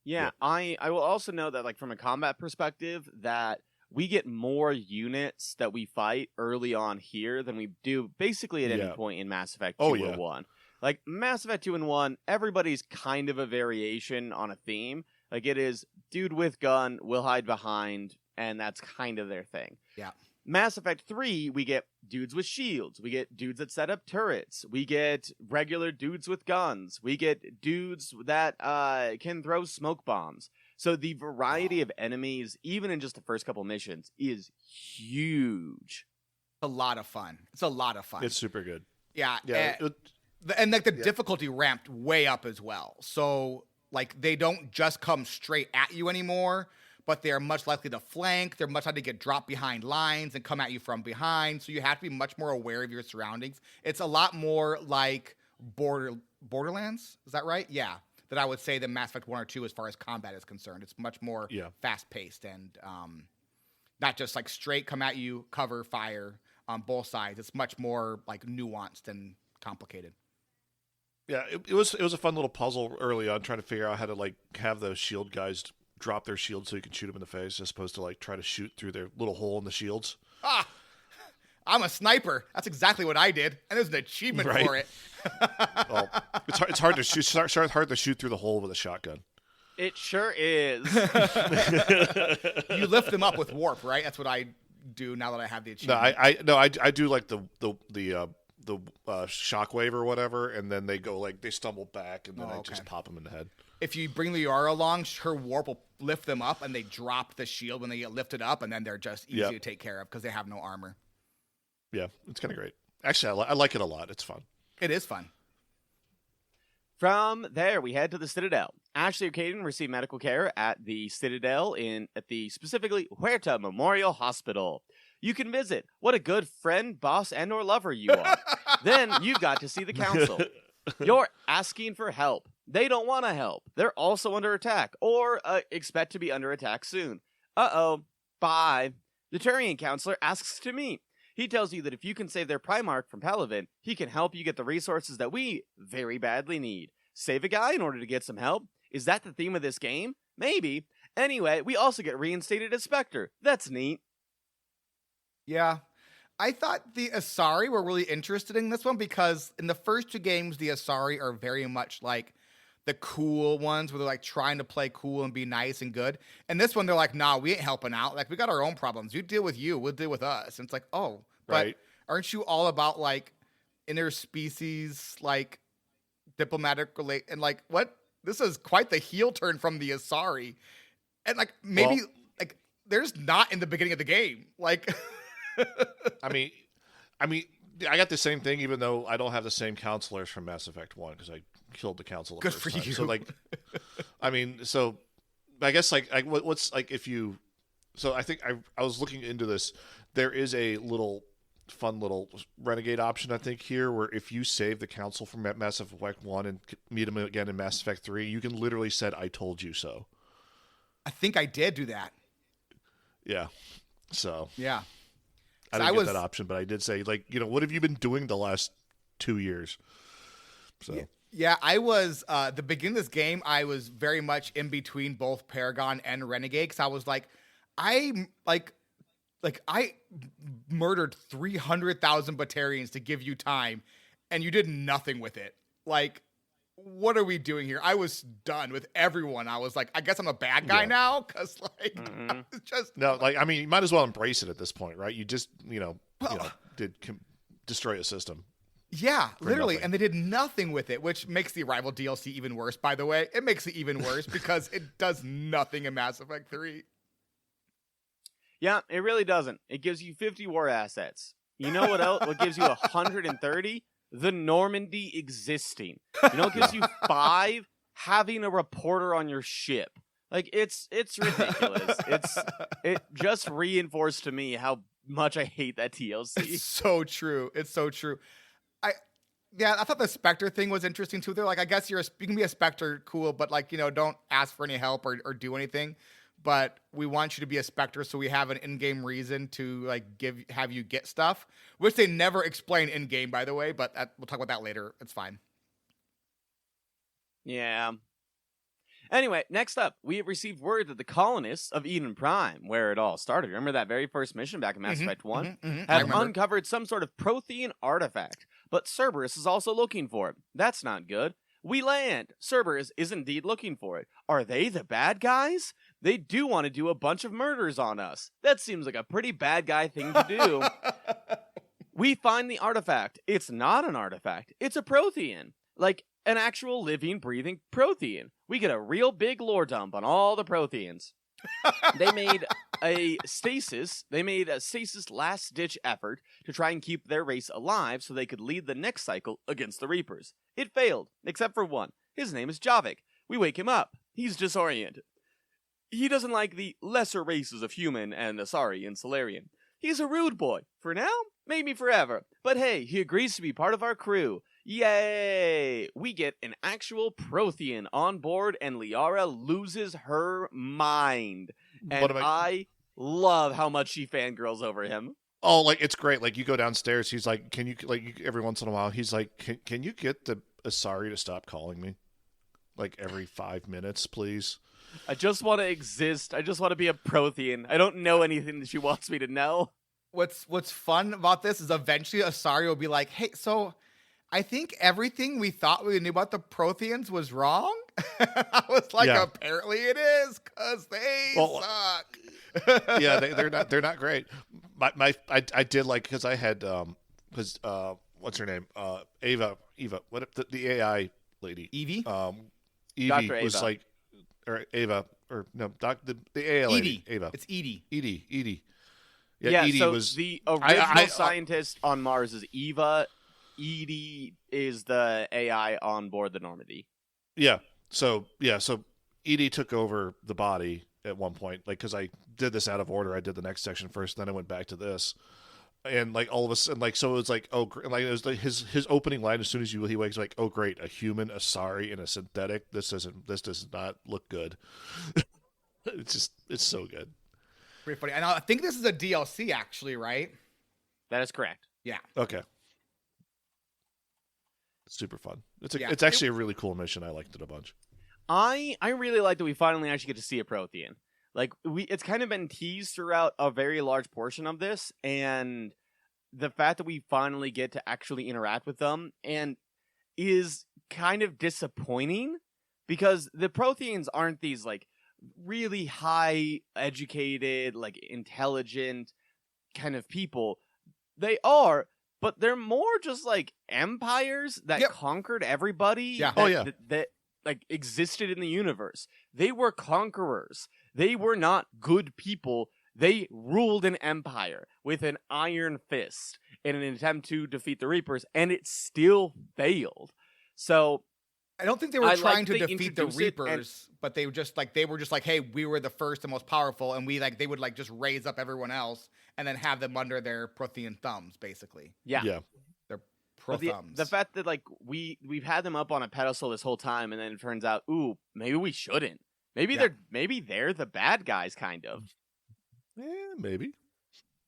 Yeah, I will also note that, like, from a combat perspective, that we get more units that we fight early on here than we do basically at any point in Mass Effect 2 or 1. Like, Mass Effect 2 and 1, everybody's kind of a variation on a theme. Like, it is dude with gun, will hide behind, and that's kind of their thing. Yeah. Mass Effect 3, we get dudes with shields. We get dudes that set up turrets. We get regular dudes with guns. We get dudes that can throw smoke bombs. So the variety of enemies, even in just the first couple missions, is huge. A lot of fun. It's a lot of fun. It's super good. Yeah. Yeah. And like the difficulty ramped way up as well. So like they don't just come straight at you anymore, but they're much likely to flank. They're much likely to get dropped behind lines and come at you from behind. So you have to be much more aware of your surroundings. It's a lot more like Borderlands. Is that right? Yeah. That I would say than Mass Effect 1 or 2 as far as combat is concerned. It's much more fast-paced and not just like straight come at you, cover, fire on both sides. It's much more like nuanced and complicated. Yeah, it was a fun little puzzle early on trying to figure out how to like have those shield guys drop their shield so you can shoot them in the face as opposed to like try to shoot through their little hole in the shields. I'm a sniper. That's exactly what I did, and there's an achievement for it. Well, it's hard to shoot. Hard to shoot through the hole with a shotgun. It sure is. You lift them up with warp, right? That's what I do now that I have the achievement. I do like the shockwave or whatever, and then they go like they stumble back, and then I just pop them in the head. If you bring Liara along, her warp will lift them up, and they drop the shield when they get lifted up, and then they're just easy to take care of because they have no armor. Yeah, it's kind of great. Actually, I like it a lot. It's fun. It is fun. From there, we head to the Citadel. Ashley Arcaden received medical care at the Citadel at the specifically Huerta Memorial Hospital. You can visit. What a good friend, boss, and or lover you are. Then you've got to see the council. You're asking for help. They don't want to help. They're also under attack, or expect to be under attack soon. Uh-oh. Bye. The Turian counselor asks to meet. He tells you that if you can save their Primarch from Palaven, he can help you get the resources that we very badly need. Save a guy in order to get some help? Is that the theme of this game? Maybe. Anyway, we also get reinstated as Spectre. That's neat. Yeah. I thought the Asari were really interested in this one because in the first two games, the Asari are very much like the cool ones where they're like trying to play cool and be nice and good. And this one, they're like, nah, we ain't helping out. Like, we got our own problems. You deal with you. We'll deal with us. And it's like, oh, but aren't you all about like interspecies, like diplomatic and like, what? This is quite the heel turn from the Asari. And like, maybe like there's not in the beginning of the game. Like, I mean, I got the same thing, even though I don't have the same counselors from Mass Effect 1 because I killed the council. Good for you. So like, I mean, so I guess like what's like if you, so I think I was looking into this. There is a fun little renegade option I think here where if you save the council from Mass Effect 1 and meet them again in Mass Effect 3, you can literally said, "I told you so." I think I did do that. Yeah. So. Yeah. I didn't get that option, but I did say, like, you know, what have you been doing the last 2 years? So yeah, I was the beginning of this game. I was very much in between both Paragon and Renegade because I was like, I murdered 300,000 Batarians to give you time, and you did nothing with it. Like, what are we doing here? I was done with everyone. I was like, I guess I'm a bad guy now, because like I was just No, like I mean, you might as well embrace it at this point, right? You just did destroy a system. Yeah, literally. nothing. And they did nothing with it, which makes the Arrival DLC even worse, by the way. It makes it even worse because it does nothing in Mass Effect 3. Yeah, it really doesn't. It gives you 50 war assets. You know what else? What gives you 130? The Normandy existing. You know what gives you 5? Having a reporter on your ship. Like, it's ridiculous. It just reinforced to me how much I hate that DLC. It's so true. It's so true. I thought the Spectre thing was interesting too. They're like, I guess you can be a Spectre, cool, but like, don't ask for any help or do anything. But we want you to be a Spectre, so we have an in-game reason to like have you get stuff, which they never explain in-game, by the way. But we'll talk about that later. It's fine. Yeah. Anyway, next up, we have received word that the colonists of Eden Prime, where it all started, remember that very first mission back in Mass Effect 1? Have uncovered some sort of Prothean artifact, but Cerberus is also looking for it. That's not good. We land. Cerberus is indeed looking for it. Are they the bad guys? They do want to do a bunch of murders on us. That seems like a pretty bad guy thing to do. We find the artifact. It's not an artifact. It's a Prothean. Like an actual living, breathing Prothean. We get a real big lore dump on all the Protheans. They made a stasis last-ditch effort to try and keep their race alive so they could lead the next cycle against the Reapers. It failed, except for one. His name is Javik. We wake him up. He's disoriented. He doesn't like the lesser races of human and Asari and Solarian. He's a rude boy. For now, maybe forever. But hey, he agrees to be part of our crew. Yay! We get an actual Prothean on board and Liara loses her mind. And I love how much she fangirls over him. Oh, like it's great. Like you go downstairs, he's like, "Can you every once in a while?" He's like, "Can you get the Asari to stop calling me, like every 5 minutes, please?" I just want to exist. I just want to be a Prothean. I don't know anything that she wants me to know. What's fun about this is eventually Asari will be like, "Hey, so I think everything we thought we knew about the Protheans was wrong." I was like, Yeah. Apparently it is, because they suck. Yeah, they're not great. I did like, because I had what's her name, Eva, what the AI lady, Evie, Evie Dr. was Ava. like, or Ava, or no, the AI lady, Edie. Ava, It's Edie. Edie. Yeah, Edie so was the original I scientist on Mars is Eva. Edie is the AI on board the Normandy. So Edie took over the body at one point, like, because I did this out of order. I did the next section first, then I went back to this, and like all of a sudden, like, so it was like, oh, like it was like his opening line as soon as he wakes, like, oh great, a human, a Asari, and a synthetic. This does not look good. It's so good. Pretty funny. And I think this is a DLC, actually, right? That is correct. Yeah. Okay. Super fun. Yeah. It's actually a really cool mission. I liked it a bunch. I really like that we finally actually get to see a Prothean. Like, it's kind of been teased throughout a very large portion of this, and the fact that we finally get to actually interact with them and is kind of disappointing, because the Protheans aren't these like really high educated, like intelligent kind of people. They are, but they're more just like empires that conquered everybody. Yeah. That like existed in the universe. They were conquerors. They were not good people. They ruled an empire with an iron fist in an attempt to defeat the Reapers, and it still failed. So I don't think they were trying like to they defeat the introduce it, Reapers, but they were just like, hey, we were the first and most powerful, and they would like just raise up everyone else and then have them under their Prothean thumbs, basically. yeah. Their pro But thumbs. the fact that like we've had them up on a pedestal this whole time, and then it turns out, ooh, maybe we shouldn't. Maybe they're the bad guys, kind of. Yeah, maybe.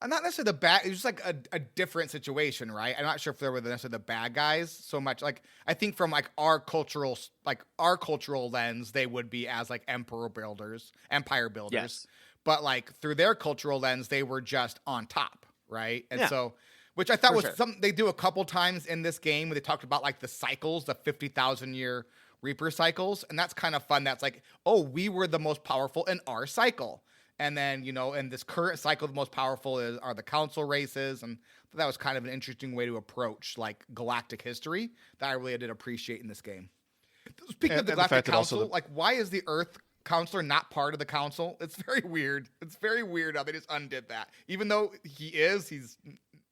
Not necessarily the bad. It was just like a different situation, right? I'm not sure if they were necessarily the bad guys so much. Like, I think from like our cultural lens, they would be as like empire builders. Yes. But like through their cultural lens, they were just on top, right? And so Which I thought For was sure. something they do a couple times in this game where they talked about like the cycles, the 50,000 year Reaper cycles. And that's kind of fun. That's like, oh, we were the most powerful in our cycle. And then, in this current cycle, the most powerful are the council races. And that was kind of an interesting way to approach like galactic history that I really did appreciate in this game. Speaking of the galactic council, like why is the Earth counselor not part of the council? It's very weird. It's very weird how they just undid that. Even though he's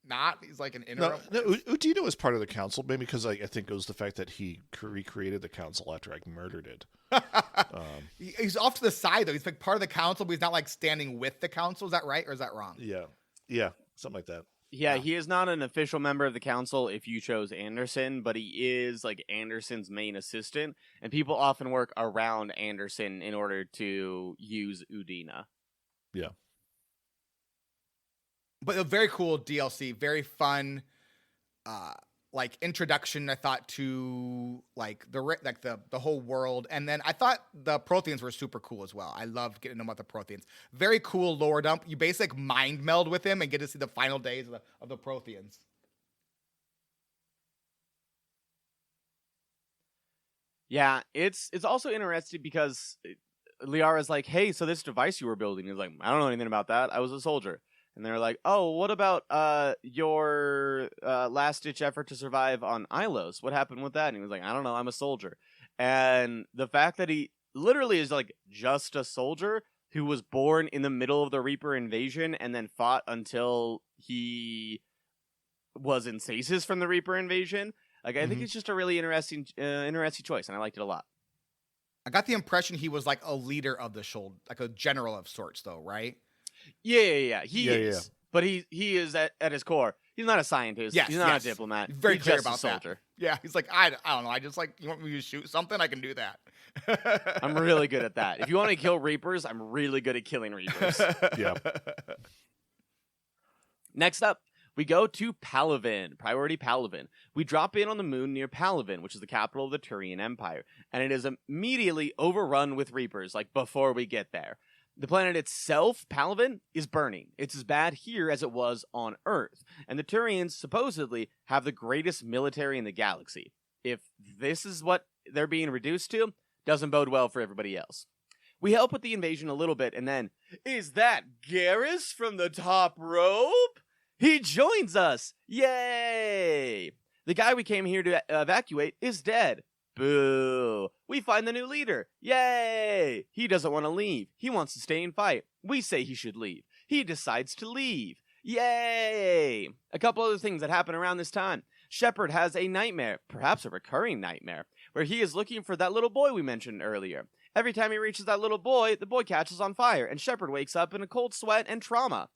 not. He's like an interim. No, Udina was part of the council, maybe because I think it was the fact that he recreated the council after I murdered it. He's off to the side, though. He's like part of the council, but he's not like standing with the council. Is that right, or is that wrong? Yeah, something like that. Yeah, he is not an official member of the council if you chose Anderson, but he is like Anderson's main assistant, and people often work around Anderson in order to use Udina. Yeah. But a very cool DLC, very fun, like introduction. I thought to like the whole world, and then I thought the Protheans were super cool as well. I loved getting to know about the Protheans. Very cool lore dump. You basically mind meld with him and get to see the final days of the Protheans. Yeah, it's also interesting because Liara's like, hey, so this device you were building, he's like, I don't know anything about that. I was a soldier. And they're like, oh, what about your last-ditch effort to survive on Ilos? What happened with that? And he was like, I don't know, I'm a soldier. And the fact that he literally is like just a soldier who was born in the middle of the Reaper invasion and then fought until he was in stasis from the Reaper invasion. Like, I think it's just a really interesting choice, and I liked it a lot. I got the impression he was like a leader of the Shoal, like a general of sorts, though, right? Yeah. He is. But he is at his core. He's not a scientist. Yes, he's not a diplomat. Very he's clear just about a soldier. that. Yeah, he's like, I don't know. I just like, you want me to shoot something? I can do that. I'm really good at that. If you want to kill Reapers, I'm really good at killing Reapers. Yeah. Next up, we go to Palaven, Priority Palaven. We drop in on the moon near Palaven, which is the capital of the Turian Empire, and it is immediately overrun with Reapers, like before we get there. The planet itself, Palaven, is burning. It's as bad here as it was on Earth, and the Turians supposedly have the greatest military in the galaxy. If this is what they're being reduced to, doesn't bode well for everybody else. We help with the invasion a little bit, and then, is that Garrus from the top rope? He joins us! Yay! The guy we came here to evacuate is dead. Boo! We find the new leader. Yay! He doesn't want to leave. He wants to stay and fight. We say he should leave. He decides to leave. Yay! A couple other things that happen around this time. Shepard has a nightmare, perhaps a recurring nightmare, where he is looking for that little boy we mentioned earlier. Every time he reaches that little boy, the boy catches on fire, and Shepard wakes up in a cold sweat and trauma.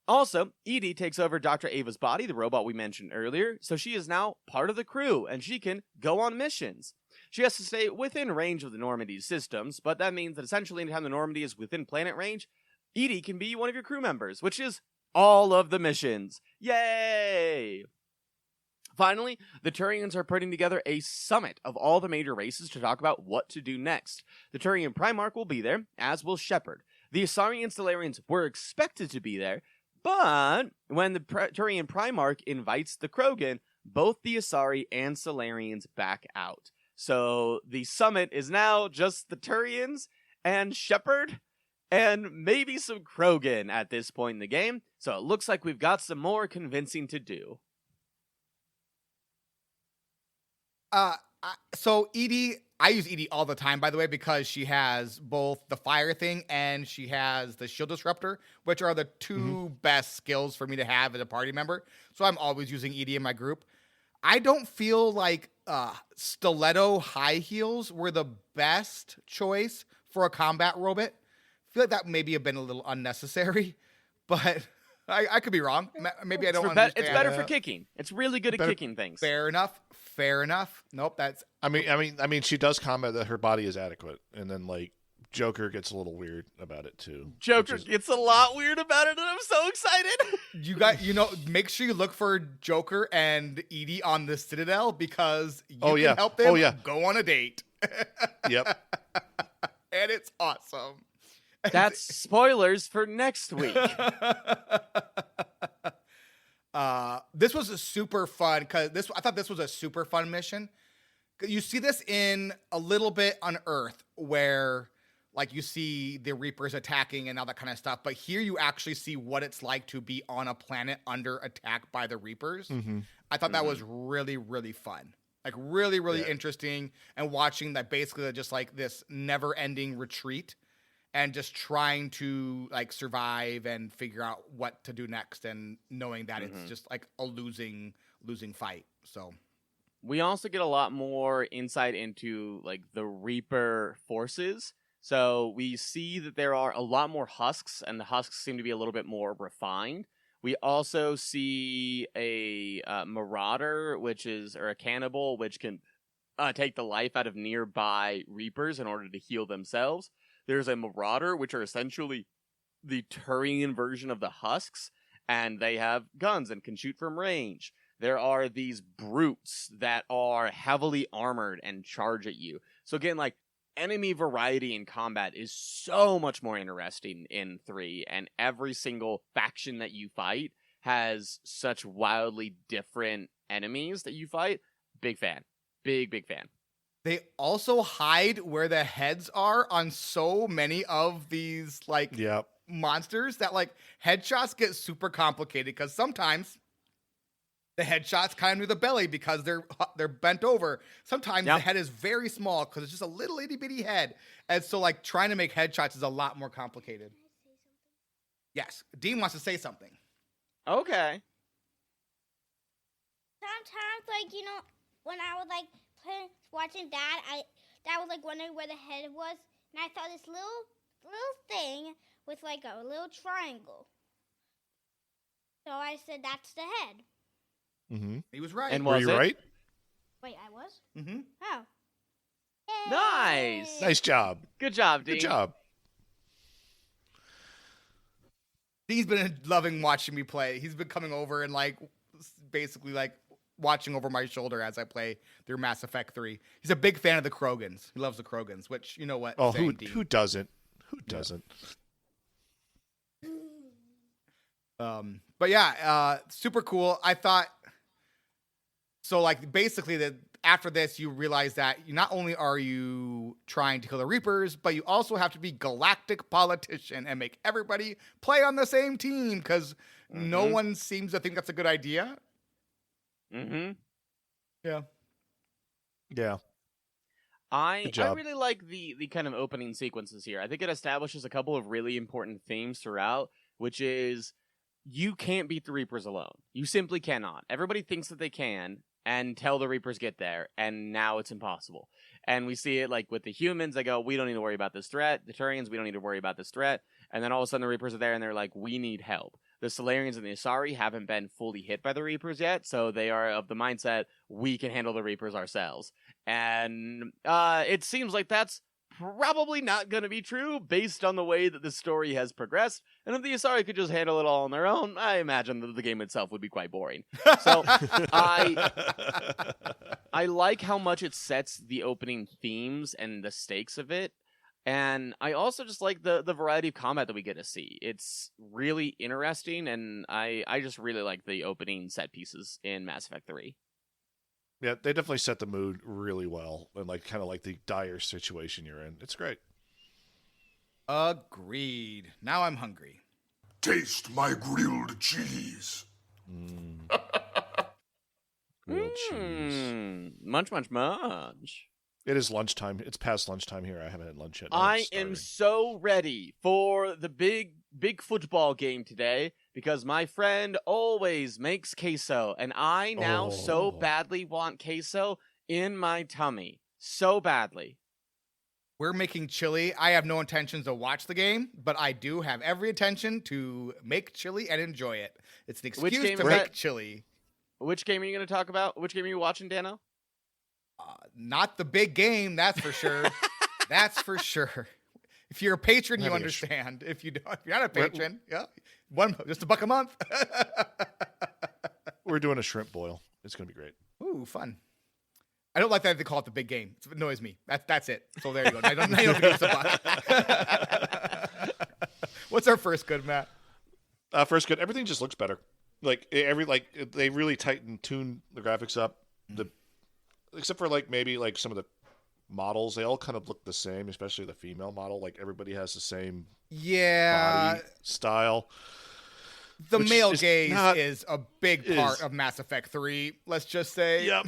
Also, Edie takes over Dr. Ava's body, the robot we mentioned earlier, so she is now part of the crew, and she can go on missions. She has to stay within range of the Normandy's systems, but that means that essentially anytime the Normandy is within planet range, Edie can be one of your crew members, which is all of the missions. Yay! Finally, the Turians are putting together a summit of all the major races to talk about what to do next. The Turian Primarch will be there, as will Shepard. The Asari and Salarians were expected to be there, but when the Turian Primarch invites the Krogan, both the Asari and Salarians back out. So the summit is now just the Turians and Shepard and maybe some Krogan at this point in the game. So it looks like we've got some more convincing to do. So Edie, I use Edie all the time, by the way, because she has both the fire thing and she has the shield disruptor, which are the two best skills for me to have as a party member. So I'm always using Edie in my group. I don't feel like stiletto high heels were the best choice for a combat robot. I feel like that maybe have been a little unnecessary, but I could be wrong. Maybe I don't understand. It's better for kicking. It's really good at kicking things. Fair enough. Nope, that's... I mean, she does comment that her body is adequate, and then, like, Joker gets a little weird about it, too. Joker gets a lot weird about it, and I'm so excited! Make sure you look for Joker and Edie on the Citadel, because you can help them go on a date. Yep. And it's awesome. That's spoilers for next week. This was a super fun because I thought this was a super fun mission. You see this in a little bit on Earth where like you see the Reapers attacking and all that kind of stuff. But here you actually see what it's like to be on a planet under attack by the Reapers. Mm-hmm. I thought that was really, really fun. Like really, really interesting. And watching that basically just like this never ending retreat and just trying to like survive and figure out what to do next and knowing that it's just like a losing fight. So we also get a lot more insight into like the Reaper forces. So we see that there are a lot more husks, and the husks seem to be a little bit more refined. We also see a marauder, or a cannibal, which can take the life out of nearby Reapers in order to heal themselves. There's a marauder, which are essentially the Turian version of the husks, and they have guns and can shoot from range. There are these brutes that are heavily armored and charge at you. So again, like, enemy variety in combat is so much more interesting in 3, and every single faction that you fight has such wildly different enemies that you fight. Big fan. Big fan. They also hide where the heads are on so many of these like monsters that like headshots get super complicated because sometimes the headshots kind of near the belly because they're bent over. Sometimes the head is very small because it's just a little itty bitty head. And so like trying to make headshots is a lot more complicated. Yes. Dean wants to say something. Okay. Sometimes like, you know, when I was like watching Dad was like wondering where the head was. And I saw this little thing with like a little triangle. So I said, that's the head. Mm-hmm. He was right. And were you right? Wait, I was? Mm-hmm. Oh. Nice. Nice job. Good job, Dean. Good job. He's been loving watching me play. He's been coming over and like basically like watching over my shoulder as I play through Mass Effect 3. He's a big fan of the Krogans. He loves the Krogans, which you know what? Oh, who doesn't? Who doesn't? But yeah, super cool. I thought so. Like basically, that after this, you realize that not only are you trying to kill the Reapers, but you also have to be galactic politician and make everybody play on the same team because no one seems to think that's a good idea. Mm-hmm. Yeah. Yeah. I really like the kind of opening sequences here. I think it establishes a couple of really important themes throughout, which is you can't beat the Reapers alone. You simply cannot. Everybody thinks that they can until the Reapers get there, and now it's impossible. And we see it like with the humans. They go, we don't need to worry about this threat. The Turians, we don't need to worry about this threat. And then all of a sudden the Reapers are there, and they're like, we need help. The Solarians and the Asari haven't been fully hit by the Reapers yet, so they are of the mindset, we can handle the Reapers ourselves. And it seems like that's probably not going to be true based on the way that the story has progressed. And if the Asari could just handle it all on their own, I imagine that the game itself would be quite boring. So I like how much it sets the opening themes and the stakes of it. And I also just like the variety of combat that we get to see. It's really interesting, and I just really like the opening set pieces in Mass Effect 3. Yeah, they definitely set the mood really well, and like kind of like the dire situation you're in. It's great. Agreed. Now I'm hungry. Taste my grilled cheese. Grilled cheese. Munch, munch, munch. It is lunchtime. It's past lunchtime here. I haven't had lunch yet. I am so ready for the big football game today because my friend always makes queso, and I now so badly want queso in my tummy. So badly. We're making chili. I have no intentions to watch the game, but I do have every intention to make chili and enjoy it. It's an excuse to make chili. Which game are you going to talk about? Which game are you watching, Dano? Not the big game, that's for sure. That's for sure. If you're a patron, you understand. If you're not a patron, just $1 a month. We're doing a shrimp boil. It's gonna be great. Ooh, fun. I don't like that they call it the big game. It annoys me. That's it. So there you go. I don't give us a buck. What's our first good, Matt? First good. Everything just looks better. like they really tuned the graphics up. Except for like maybe like some of the models, they all kind of look the same, especially the female model. Like everybody has the same body style. The male gaze is a big part of Mass Effect 3. Let's just say. Yep.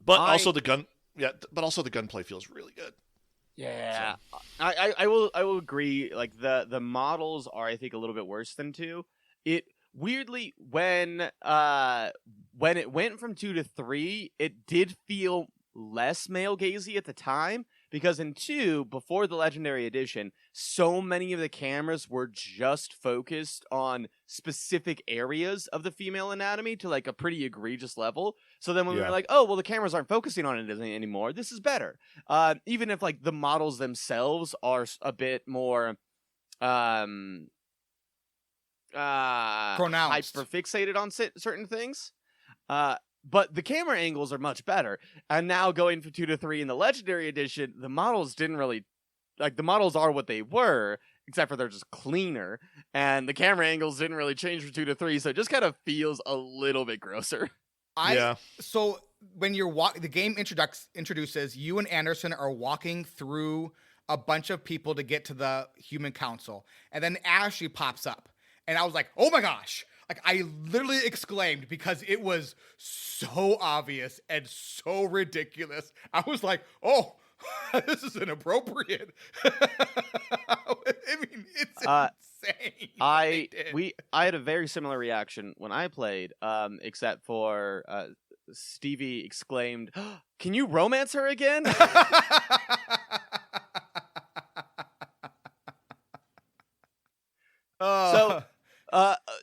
But also the gunplay feels really good. Yeah, so. I will agree. Like the models are, I think, a little bit worse than 2. It weirdly when it went from 2 to 3, it did feel less male gazy at the time, because in 2, before the Legendary Edition, so many of the cameras were just focused on specific areas of the female anatomy to like a pretty egregious level. So then when we were like, oh, well, the cameras aren't focusing on it anymore, this is better. Even if like the models themselves are a bit more pronounced, hyper-fixated on certain things. But the camera angles are much better. And now going from 2 to 3 in the Legendary Edition, the models didn't really... Like, the models are what they were, except for they're just cleaner. And the camera angles didn't really change from 2 to 3, so it just kind of feels a little bit grosser. So when you're the game introduces you and Anderson are walking through a bunch of people to get to the Human Council. And then Ashley pops up. And I was like, oh my gosh. Like, I literally exclaimed because it was so obvious and so ridiculous. I was like, oh, this is inappropriate. I mean, it's insane. I had a very similar reaction when I played, except for Stevie exclaimed, "Can you romance her again?" So...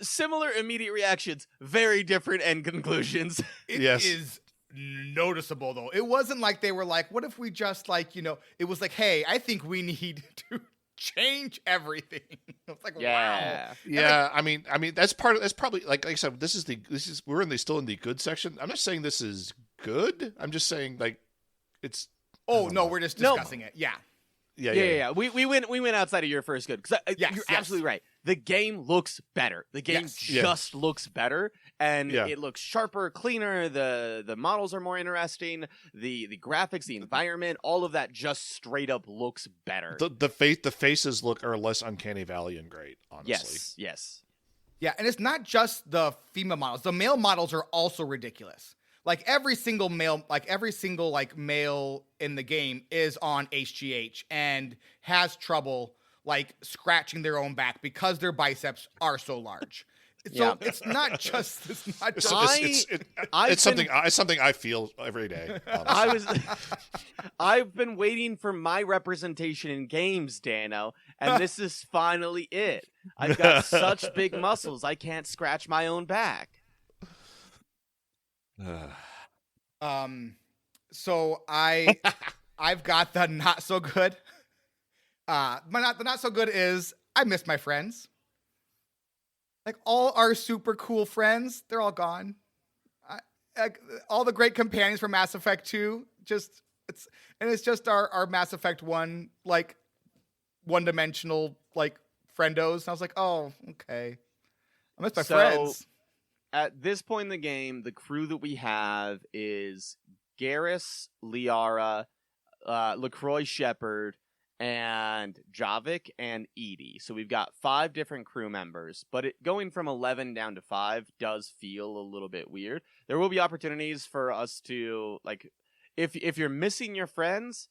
similar immediate reactions, very different end conclusions. It is noticeable, though. It wasn't like they were like, what if we just like, it was like, hey, I think we need to change everything. It's like, wow. Yeah, I mean that's probably like I said, we're still in the good section. I'm not saying this is good. I'm just saying like it's we're just discussing it. Yeah. Yeah. We went outside of your first good because you're absolutely right. The game looks better. The game just looks better, and it looks sharper, cleaner. The models are more interesting. The graphics, the environment, all of that just straight up looks better. The faces are less uncanny valley and great. Honestly, yes. Yeah, and it's not just the female models. The male models are also ridiculous. Like every single male in the game is on HGH and has trouble like scratching their own back because their biceps are so large. So it's not just. It's something I feel every day. I've been waiting for my representation in games, Dano, and this is finally it. I've got such big muscles, I can't scratch my own back. So I've got the not so good. The not so good is I miss my friends. Like all our super cool friends, they're all gone. All the great companions from Mass Effect 2, it's just our Mass Effect 1 like one-dimensional like friendos. And I was like, oh, okay. I miss my friends. At this point in the game, the crew that we have is Garrus, Liara, LaCroix Shepard, and Javik and Edie. So we've got 5 different crew members, but going from 11 down to 5 does feel a little bit weird. There will be opportunities for us to, like, if you're missing your friends,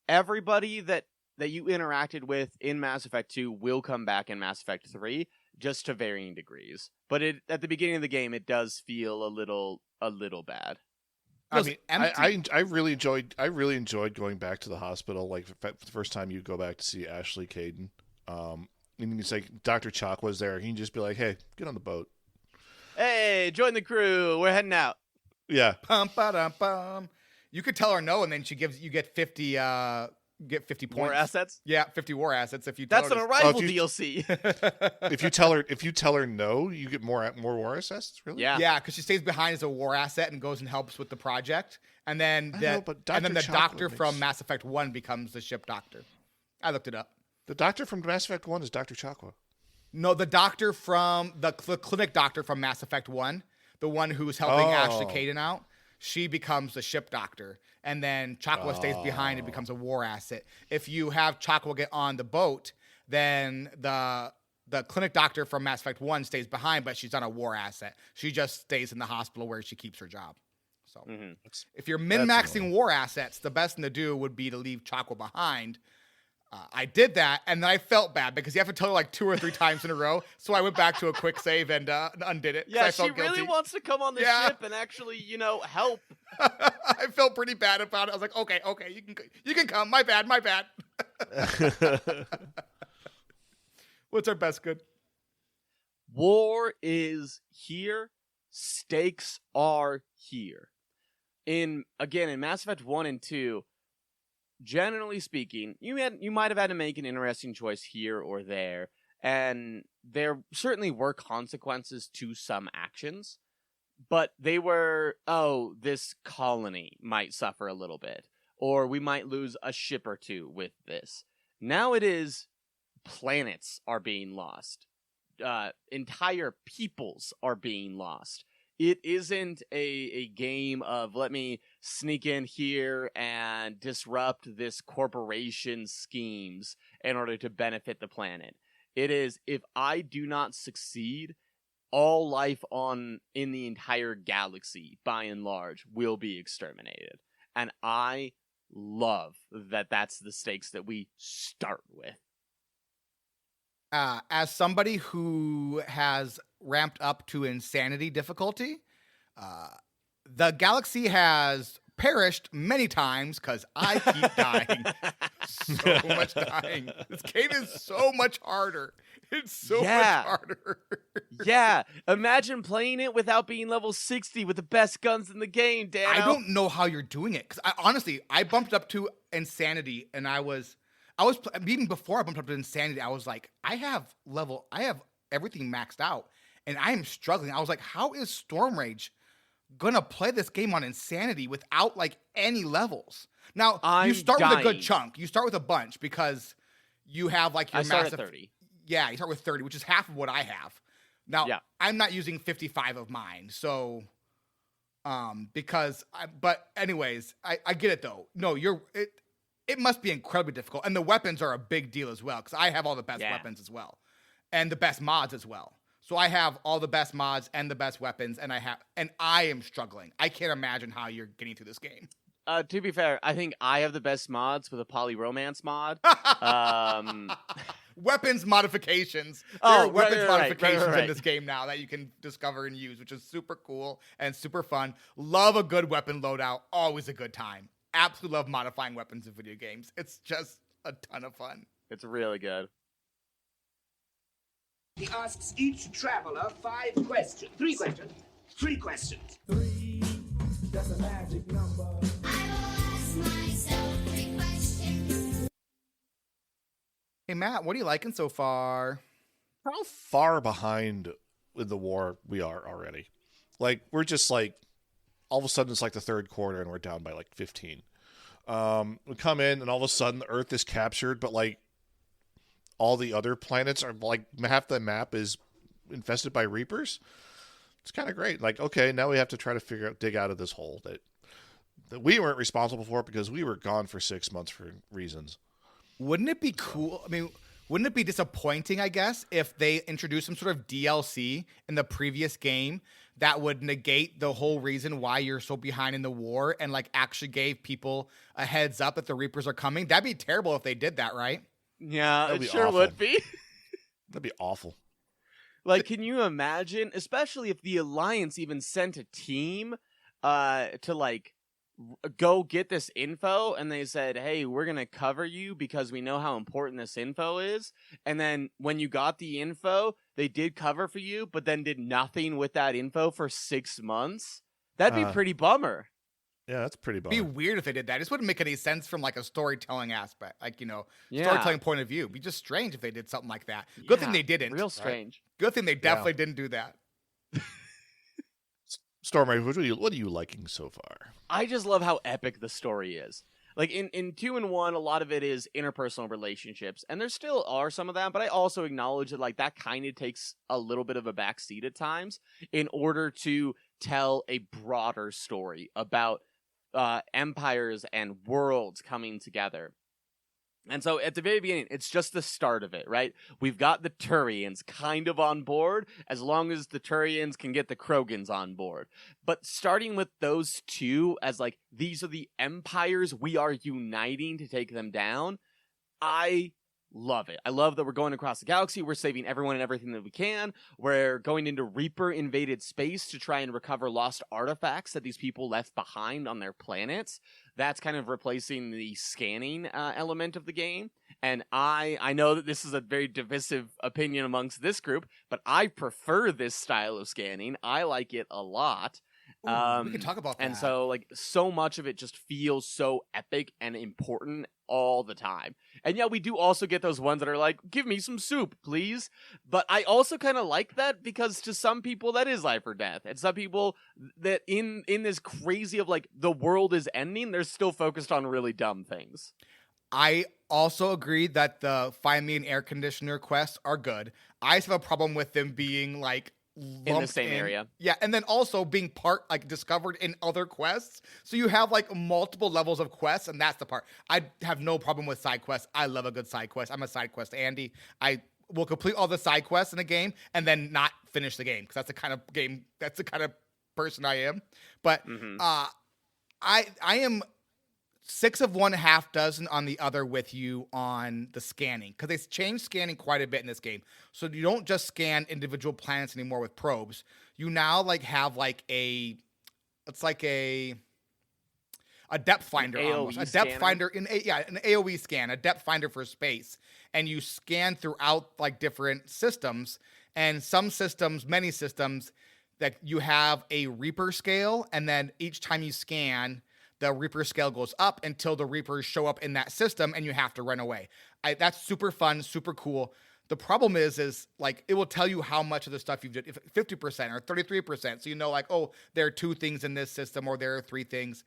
everybody that you interacted with in Mass Effect 2 will come back in Mass Effect 3, just to varying degrees. But at the beginning of the game, it does feel a little bad. I mean, I really enjoyed going back to the hospital. Like the first time you go back to see Ashley Caden, and it's like Dr. Chalk was there. He can just be like, "Hey, get on the boat. Hey, join the crew. We're heading out." Yeah. Pum. You could tell her no, and then you get 50 points. War assets? Yeah, 50 war assets if you That's an Arrival DLC. if you tell her no, you get more war assets? Really? Yeah. Yeah, because she stays behind as a war asset and goes and helps with the project. And then the doctor from Mass Effect 1 becomes the ship doctor. I looked it up. The doctor from Mass Effect 1 is Dr. Chakwa. No, the doctor from the clinic doctor from Mass Effect 1, the one who's helping Ashley Caden out, she becomes the ship doctor. And then Chakwa stays behind and becomes a war asset. If you have Chakwa get on the boat, then the clinic doctor from Mass Effect 1 stays behind, but she's not a war asset. She just stays in the hospital where she keeps her job. So if you're min-maxing war assets, the best thing to do would be to leave Chakwa behind. I did that, and then I felt bad because you have to tell her like 2 or 3 times in a row. So I went back to a quick save and undid it. Yeah, I she felt really guilty. wants to come on the ship and actually, help. I felt pretty bad about it. I was like, okay, you can come. My bad. What's our best good? War is here. Stakes are here. In Mass Effect 1 and 2, generally speaking, you might have had to make an interesting choice here or there, and there certainly were consequences to some actions, but they were, this colony might suffer a little bit, or we might lose a ship or 2 with this. Now it is planets are being lost. Entire peoples are being lost. It isn't a game of let me sneak in here and disrupt this corporation's schemes in order to benefit the planet. It is, if I do not succeed, all life in the entire galaxy, by and large, will be exterminated. And I love that that's the stakes that we start with. As somebody who has ramped up to insanity difficulty, the galaxy has perished many times because I keep dying. So much dying. This game is so much harder. It's so much harder. Yeah. Imagine playing it without being level 60 with the best guns in the game, Dan. I don't know how you're doing it. Because honestly, I bumped up to insanity and I was even before I bumped up to insanity, I was like, I have everything maxed out and I am struggling. I was like, how is Storm Rage gonna play this game on insanity without like any levels? Now you start with a good chunk. You start with a bunch because you have like your massive 30. Yeah, you start with 30, which is half of what I have. Now I'm not using 55 of mine, so but anyways, I get it though. No, it must be incredibly difficult. And the weapons are a big deal as well, because I have all the best weapons as well. And the best mods as well. So I have all the best mods and the best weapons, and I am struggling. I can't imagine how you're getting through this game. To be fair, I think I have the best mods with a polyromance mod. Weapons modifications. There are weapons modifications in this game now that you can discover and use, which is super cool and super fun. Love a good weapon loadout. Always a good time. Absolutely love modifying weapons in video games. It's just a ton of fun. It's really good. He asks each traveler 5 questions. 3 questions. 3 questions. 3, that's a magic number. I will ask myself 3 questions. Hey, Matt, what are you liking so far? How far behind in the war we are already? Like, we're just like, all of a sudden it's like the 3rd quarter and we're down by like 15. We come in and all of a sudden the Earth is captured, but like all the other planets are like half the map is infested by Reapers. It's kind of great. Like, okay, now we have to try to dig out of this hole that we weren't responsible for because we were gone for 6 months for reasons. Wouldn't it be cool? I mean, wouldn't it be disappointing, I guess, if they introduced some sort of DLC in the previous game that would negate the whole reason why you're so behind in the war and like actually gave people a heads up that the Reapers are coming? That'd be terrible if they did that, right? Yeah, it sure would be. That'd be awful. Like, can you imagine, especially if the Alliance even sent a team to like go get this info and they said, hey, we're going to cover you because we know how important this info is. And then when you got the info, they did cover for you, but then did nothing with that info for 6 months. That'd be pretty bummer. Yeah, that's pretty bummer. It'd be weird if they did that. It just wouldn't make any sense from like a storytelling aspect, like, storytelling point of view. It'd be just strange if they did something like that. Good thing they didn't. Real strange. Right? Good thing they definitely didn't do that. Storm, what are you liking so far? I just love how epic the story is. like in 2 and 1, a lot of it is interpersonal relationships, and there still are some of that, but I also acknowledge that like that kind of takes a little bit of a backseat at times in order to tell a broader story about empires and worlds coming together. And so at the very beginning, it's just the start of it, right? We've got the Turians kind of on board, as long as the Turians can get the Krogans on board. But starting with those two as like, these are the empires we are uniting to take them down, I love it. I love that we're going across the galaxy. We're saving everyone and everything that we can. We're going into Reaper invaded space to try and recover lost artifacts that these people left behind on their planets. That's kind of replacing the scanning element of the game. And I know that this is a very divisive opinion amongst this group, but I prefer this style of scanning. I like it a lot. Ooh, we can talk about that. And so, like, so much of it just feels so epic and important all the time. And yeah, we do also get those ones that are like, give me some soup, please. But I also kind of like that because to some people that is life or death. And some people that in this crazy of like the world is ending, they're still focused on really dumb things. I also agree that the find me an air conditioner quests are good. I just have a problem with them being like in the same area. Yeah, and then also being discovered in other quests. So you have like multiple levels of quests, and that's the part. I have no problem with side quests. I love a good side quest. I'm a side quest Andy. I will complete all the side quests in a game and then not finish the game because that's the kind of person I am. But I am 6 of one, half dozen on the other with you on the scanning because they changed scanning quite a bit in this game. So you don't just scan individual planets anymore with probes. You now like have like a depth finder almost. A depth finder an AoE scan, a depth finder for space. And you scan throughout like different systems, and some systems, many systems, that you have a Reaper scale, and then each time you scan, the Reaper scale goes up until the Reapers show up in that system and you have to run away. That's super fun, super cool. The problem is like it will tell you how much of the stuff you've done, 50% or 33%. So you know like, oh, there are 2 things in this system or there are 3 things.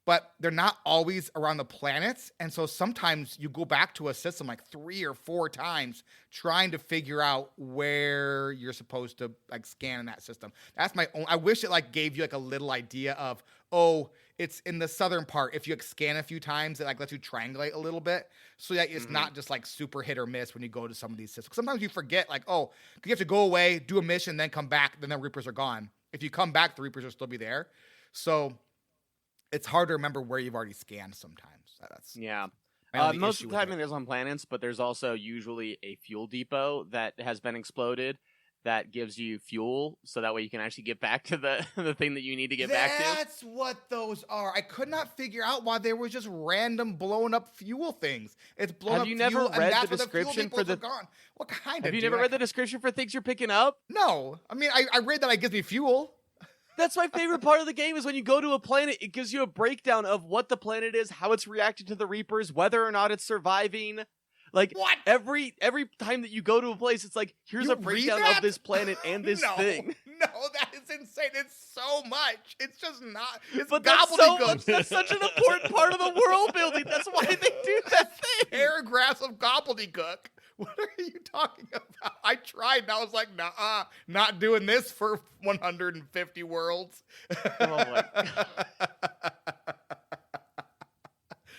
But they're not always around the planets. And so sometimes you go back to a system like 3 or 4 times trying to figure out where you're supposed to like scan in that system. That's my own. I wish it like gave you like a little idea of, oh, it's in the southern part. If you like, scan a few times, it like lets you triangulate a little bit. So that it's not just like super hit or miss when you go to some of these systems. Sometimes you forget like, oh, you have to go away, do a mission, then come back. Then the Reapers are gone. If you come back, the Reapers will still be there. So it's hard to remember where you've already scanned sometimes. That's most of the time it is on planets, but there's also usually a fuel depot that has been exploded that gives you fuel, so that way you can actually get back to the thing that you need to get back to. That's what those are. I could not figure out why they were just random blowing up fuel things. It's blowing Have up you fuel, never read and the that's where description the for fuel depots are gone. What kind of? Have you never read the description for things you're picking up? No. I mean, I read that it gives me fuel. That's my favorite part of the game is when you go to a planet, it gives you a breakdown of what the planet is, how it's reacted to the Reapers, whether or not it's surviving. Like, what? Every time that you go to a place, it's like, here's a breakdown of this planet and this thing. No, that is insane. It's so much. It's just not. It's but gobbledygook. That's such an important part of the world building. That's why they do that thing. Paragraphs of gobbledygook. What are you talking about? I tried and I was like, nah, not doing this for 150 worlds. Oh my God.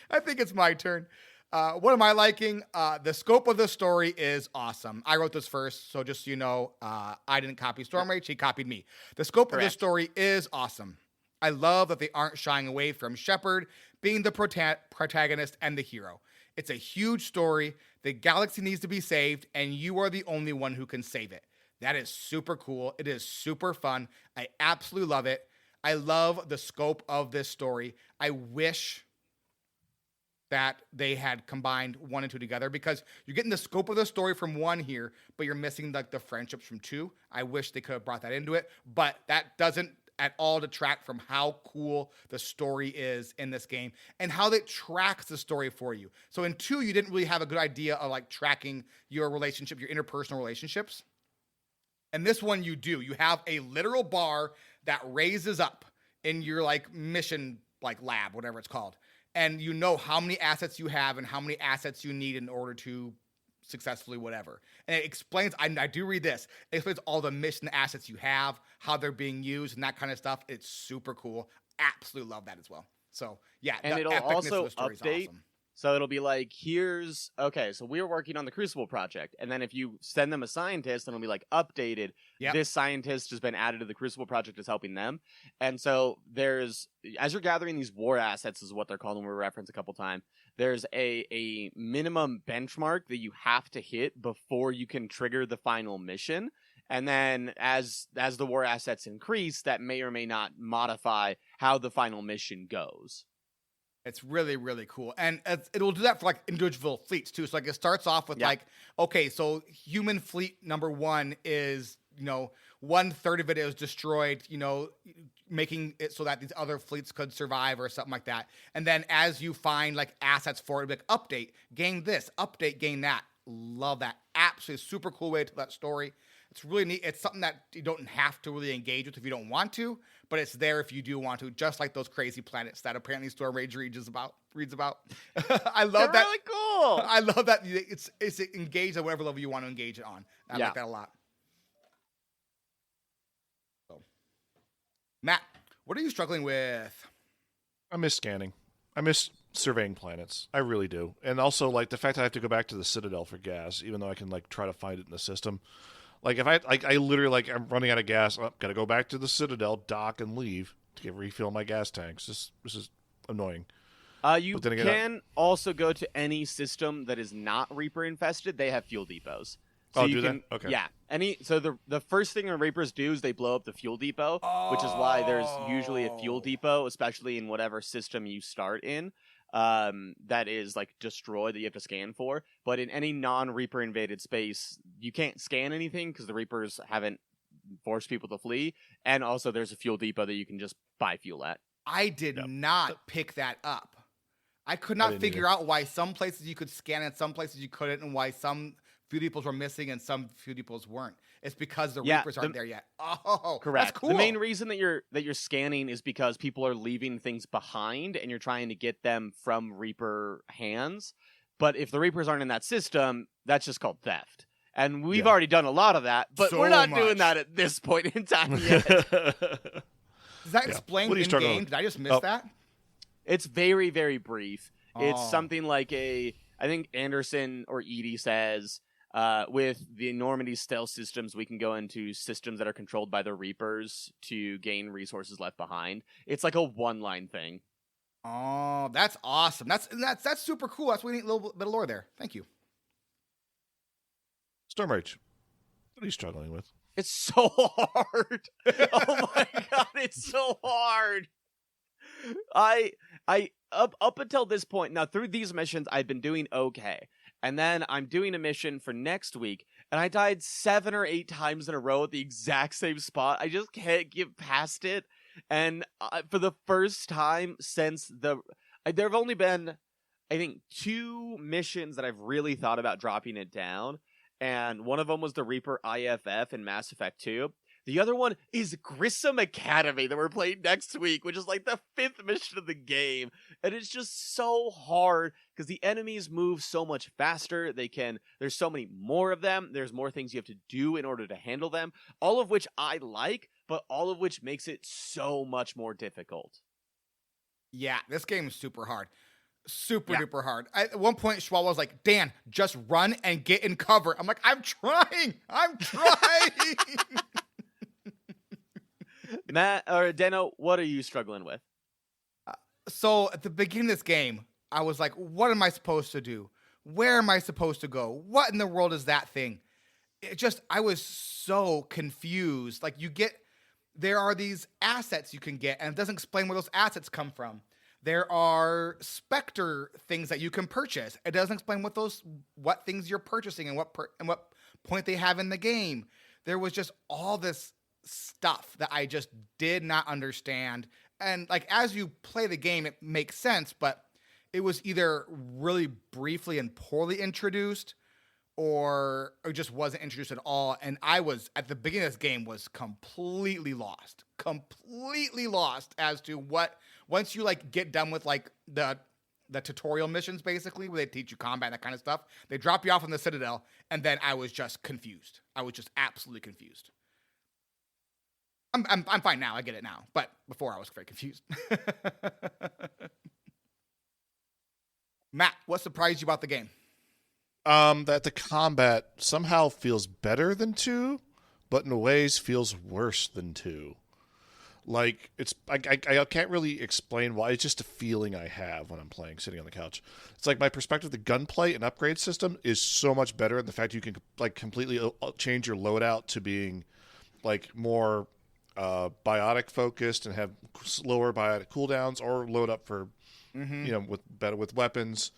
I think it's my turn. What am I liking? The scope of the story is awesome. I wrote this first, so just so you know, I didn't copy Stormrage, he copied me. The scope of the story is awesome. I love that they aren't shying away from Shepard being the protagonist and the hero. It's a huge story. The galaxy needs to be saved, and you are the only one who can save it. That is super cool. It is super fun. I absolutely love it. I love the scope of this story. I wish that they had combined 1 and 2 together because you're getting the scope of the story from 1 here, but you're missing like the friendships from 2. I wish they could have brought that into it, but that doesn't at all detract from how cool the story is in this game and how it tracks the story for you. So in 2, you didn't really have a good idea of like tracking your relationship, your interpersonal relationships. And this one you do. You have a literal bar that raises up in your like mission like lab, whatever it's called. and you know how many assets you have and how many assets you need in order to successfully whatever. And it explains, I do read this, it explains all the mission assets you have, how they're being used, and that kind of stuff. It's super cool. Absolutely love that as well. So yeah, And the it'll epicness also of the story is update. awesome. So it'll be like, so we're working on the Crucible project. And then if you send them a scientist, then it'll be like updated. Yep. This scientist has been added to the Crucible project is helping them. And so as you're gathering these war assets is what they're called, and we referenced a couple times, there's a minimum benchmark that you have to hit before you can trigger the final mission. And then as the war assets increase, that may or may not modify how the final mission goes. It's really, really cool. And it'll do that for like individual fleets too. So like it starts off with like, okay, so human fleet number 1 is, 1/3 of it is destroyed, making it so that these other fleets could survive or something like that. And then as you find like assets for it, like update, gain this, update, gain that. Love that. Absolutely super cool way to that story. It's really neat. It's something that you don't have to really engage with if you don't want to, but it's there if you do want to, just like those crazy planets that apparently Storm Rage reads about. I love that. Really cool. I love that it's engaged at whatever level you want to engage it on. I like that a lot. So, Matt, what are you struggling with? I miss scanning. I miss surveying planets. I really do. And also, like, the fact that I have to go back to the Citadel for gas, even though I can, like, try to find it in the system. Like, if I literally, like, I'm running out of gas, got to go back to the Citadel, dock, and leave to refill my gas tanks. This is annoying. You can also go to any system that is not Reaper infested. They have fuel depots. So do they? Okay. Yeah. So the first thing the Reapers do is they blow up the fuel depot, which is why there's usually a fuel depot, especially in whatever system you start in, that is like destroyed that you have to scan for. But in any non-Reaper invaded space, you can't scan anything because the Reapers haven't forced people to flee. And also there's a fuel depot that you can just buy fuel at. I did not pick that up. I could not figure out why some places you could scan and some places you couldn't, and why some fuel depots were missing and some fuel depots weren't. It's because the Reapers aren't there yet. Oh, correct. That's cool. The main reason that you're scanning is because people are leaving things behind, and you're trying to get them from Reaper hands. But if the Reapers aren't in that system, that's just called theft. And we've already done a lot of that, but we're not doing that at this point in time yet. Does that explain in game? Did I just miss that? It's very, very brief. It's something like I think Anderson or Edie says, with the Normandy stealth systems, we can go into systems that are controlled by the Reapers to gain resources left behind. It's like a one-line thing. Oh, that's awesome. That's super cool. That's we need a little bit of lore there. Thank you. Storm Rage, what are you struggling with? It's so hard. Oh my god, it's so hard. I up until this point, now through these missions, I've been doing okay. And then I'm doing a mission for next week, and I died 7 or 8 times in a row at the exact same spot. I just can't get past it. And for the first time since there have only been, I think, 2 missions that I've really thought about dropping it down. And one of them was the Reaper IFF in Mass Effect 2. The other one is Grissom Academy that we're playing next week, which is like the 5th mission of the game. And it's just so hard because the enemies move so much faster. There's so many more of them. There's more things you have to do in order to handle them. All of which I like, but all of which makes it so much more difficult. Yeah, this game is super hard. Super duper hard. At one point, Schwal was like, Dan, just run and get in cover. I'm like, I'm trying. Matt or Dano, what are you struggling with? So at the beginning of this game, I was like, what am I supposed to do? Where am I supposed to go? What in the world is that thing? I was so confused. Like there are these assets you can get, and it doesn't explain where those assets come from. There are Spectre things that you can purchase. It doesn't explain what things you're purchasing and what point they have in the game. There was just all this stuff that I just did not understand. And like as you play the game, it makes sense, but it was either really briefly and poorly introduced, or it just wasn't introduced at all. And I was at the beginning of this game was completely lost as to what. Once you like get done with like the the tutorial missions, basically, where they teach you combat and that kind of stuff. They drop you off on the Citadel, and then I was just confused. I was just absolutely confused. I'm fine now. I get it now. But before I was very confused. Matt, what surprised you about the game? That the combat somehow feels better than 2, but in ways feels worse than 2. Like, it's I can't really explain why. It's just a feeling I have when I'm playing, sitting on the couch. It's like my perspective, the gunplay and upgrade system is so much better. And the fact you can like completely change your loadout to being like more biotic focused and have slower biotic cooldowns, or load up for with weapons.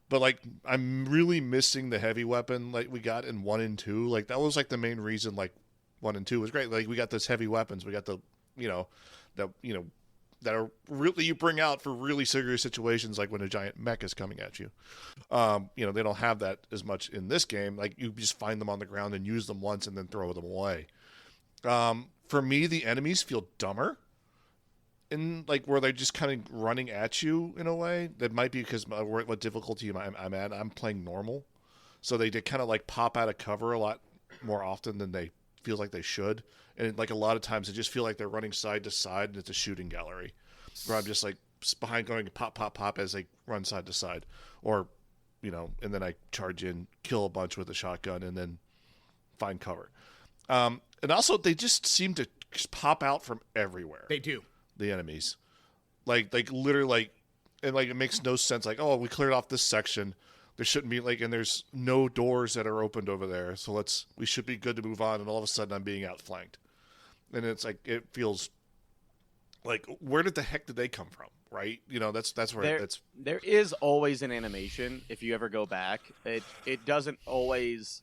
But like, I'm really missing the heavy weapon like we got in 1 and 2. Like, that was like the main reason like 1 and 2 was great. Like, we got those heavy weapons. We got the that are really you bring out for really serious situations, like when a giant mech is coming at you. They don't have that as much in this game. Like, you just find them on the ground and use them once and then throw them away. For me, the enemies feel dumber, in like where they're just kind of running at you in a way. That might be because what difficulty I'm at. I'm playing normal, so they kind of like pop out of cover a lot more often than they feel like they should. And like a lot of times, I just feel like they're running side to side, and it's a shooting gallery where I'm just like behind going pop, pop, pop as they run side to side, or and then I charge in, kill a bunch with a shotgun, and then find cover. And also, they just seem to just pop out from everywhere. They do. The enemies, like literally, and like it makes no sense. Like, oh, we cleared off this section. There shouldn't be and there's no doors that are opened over there. So we should be good to move on. And all of a sudden, I'm being outflanked, and it's like it feels like, where did the heck did they come from? Right? That's where there is always an animation. If you ever go back, it doesn't always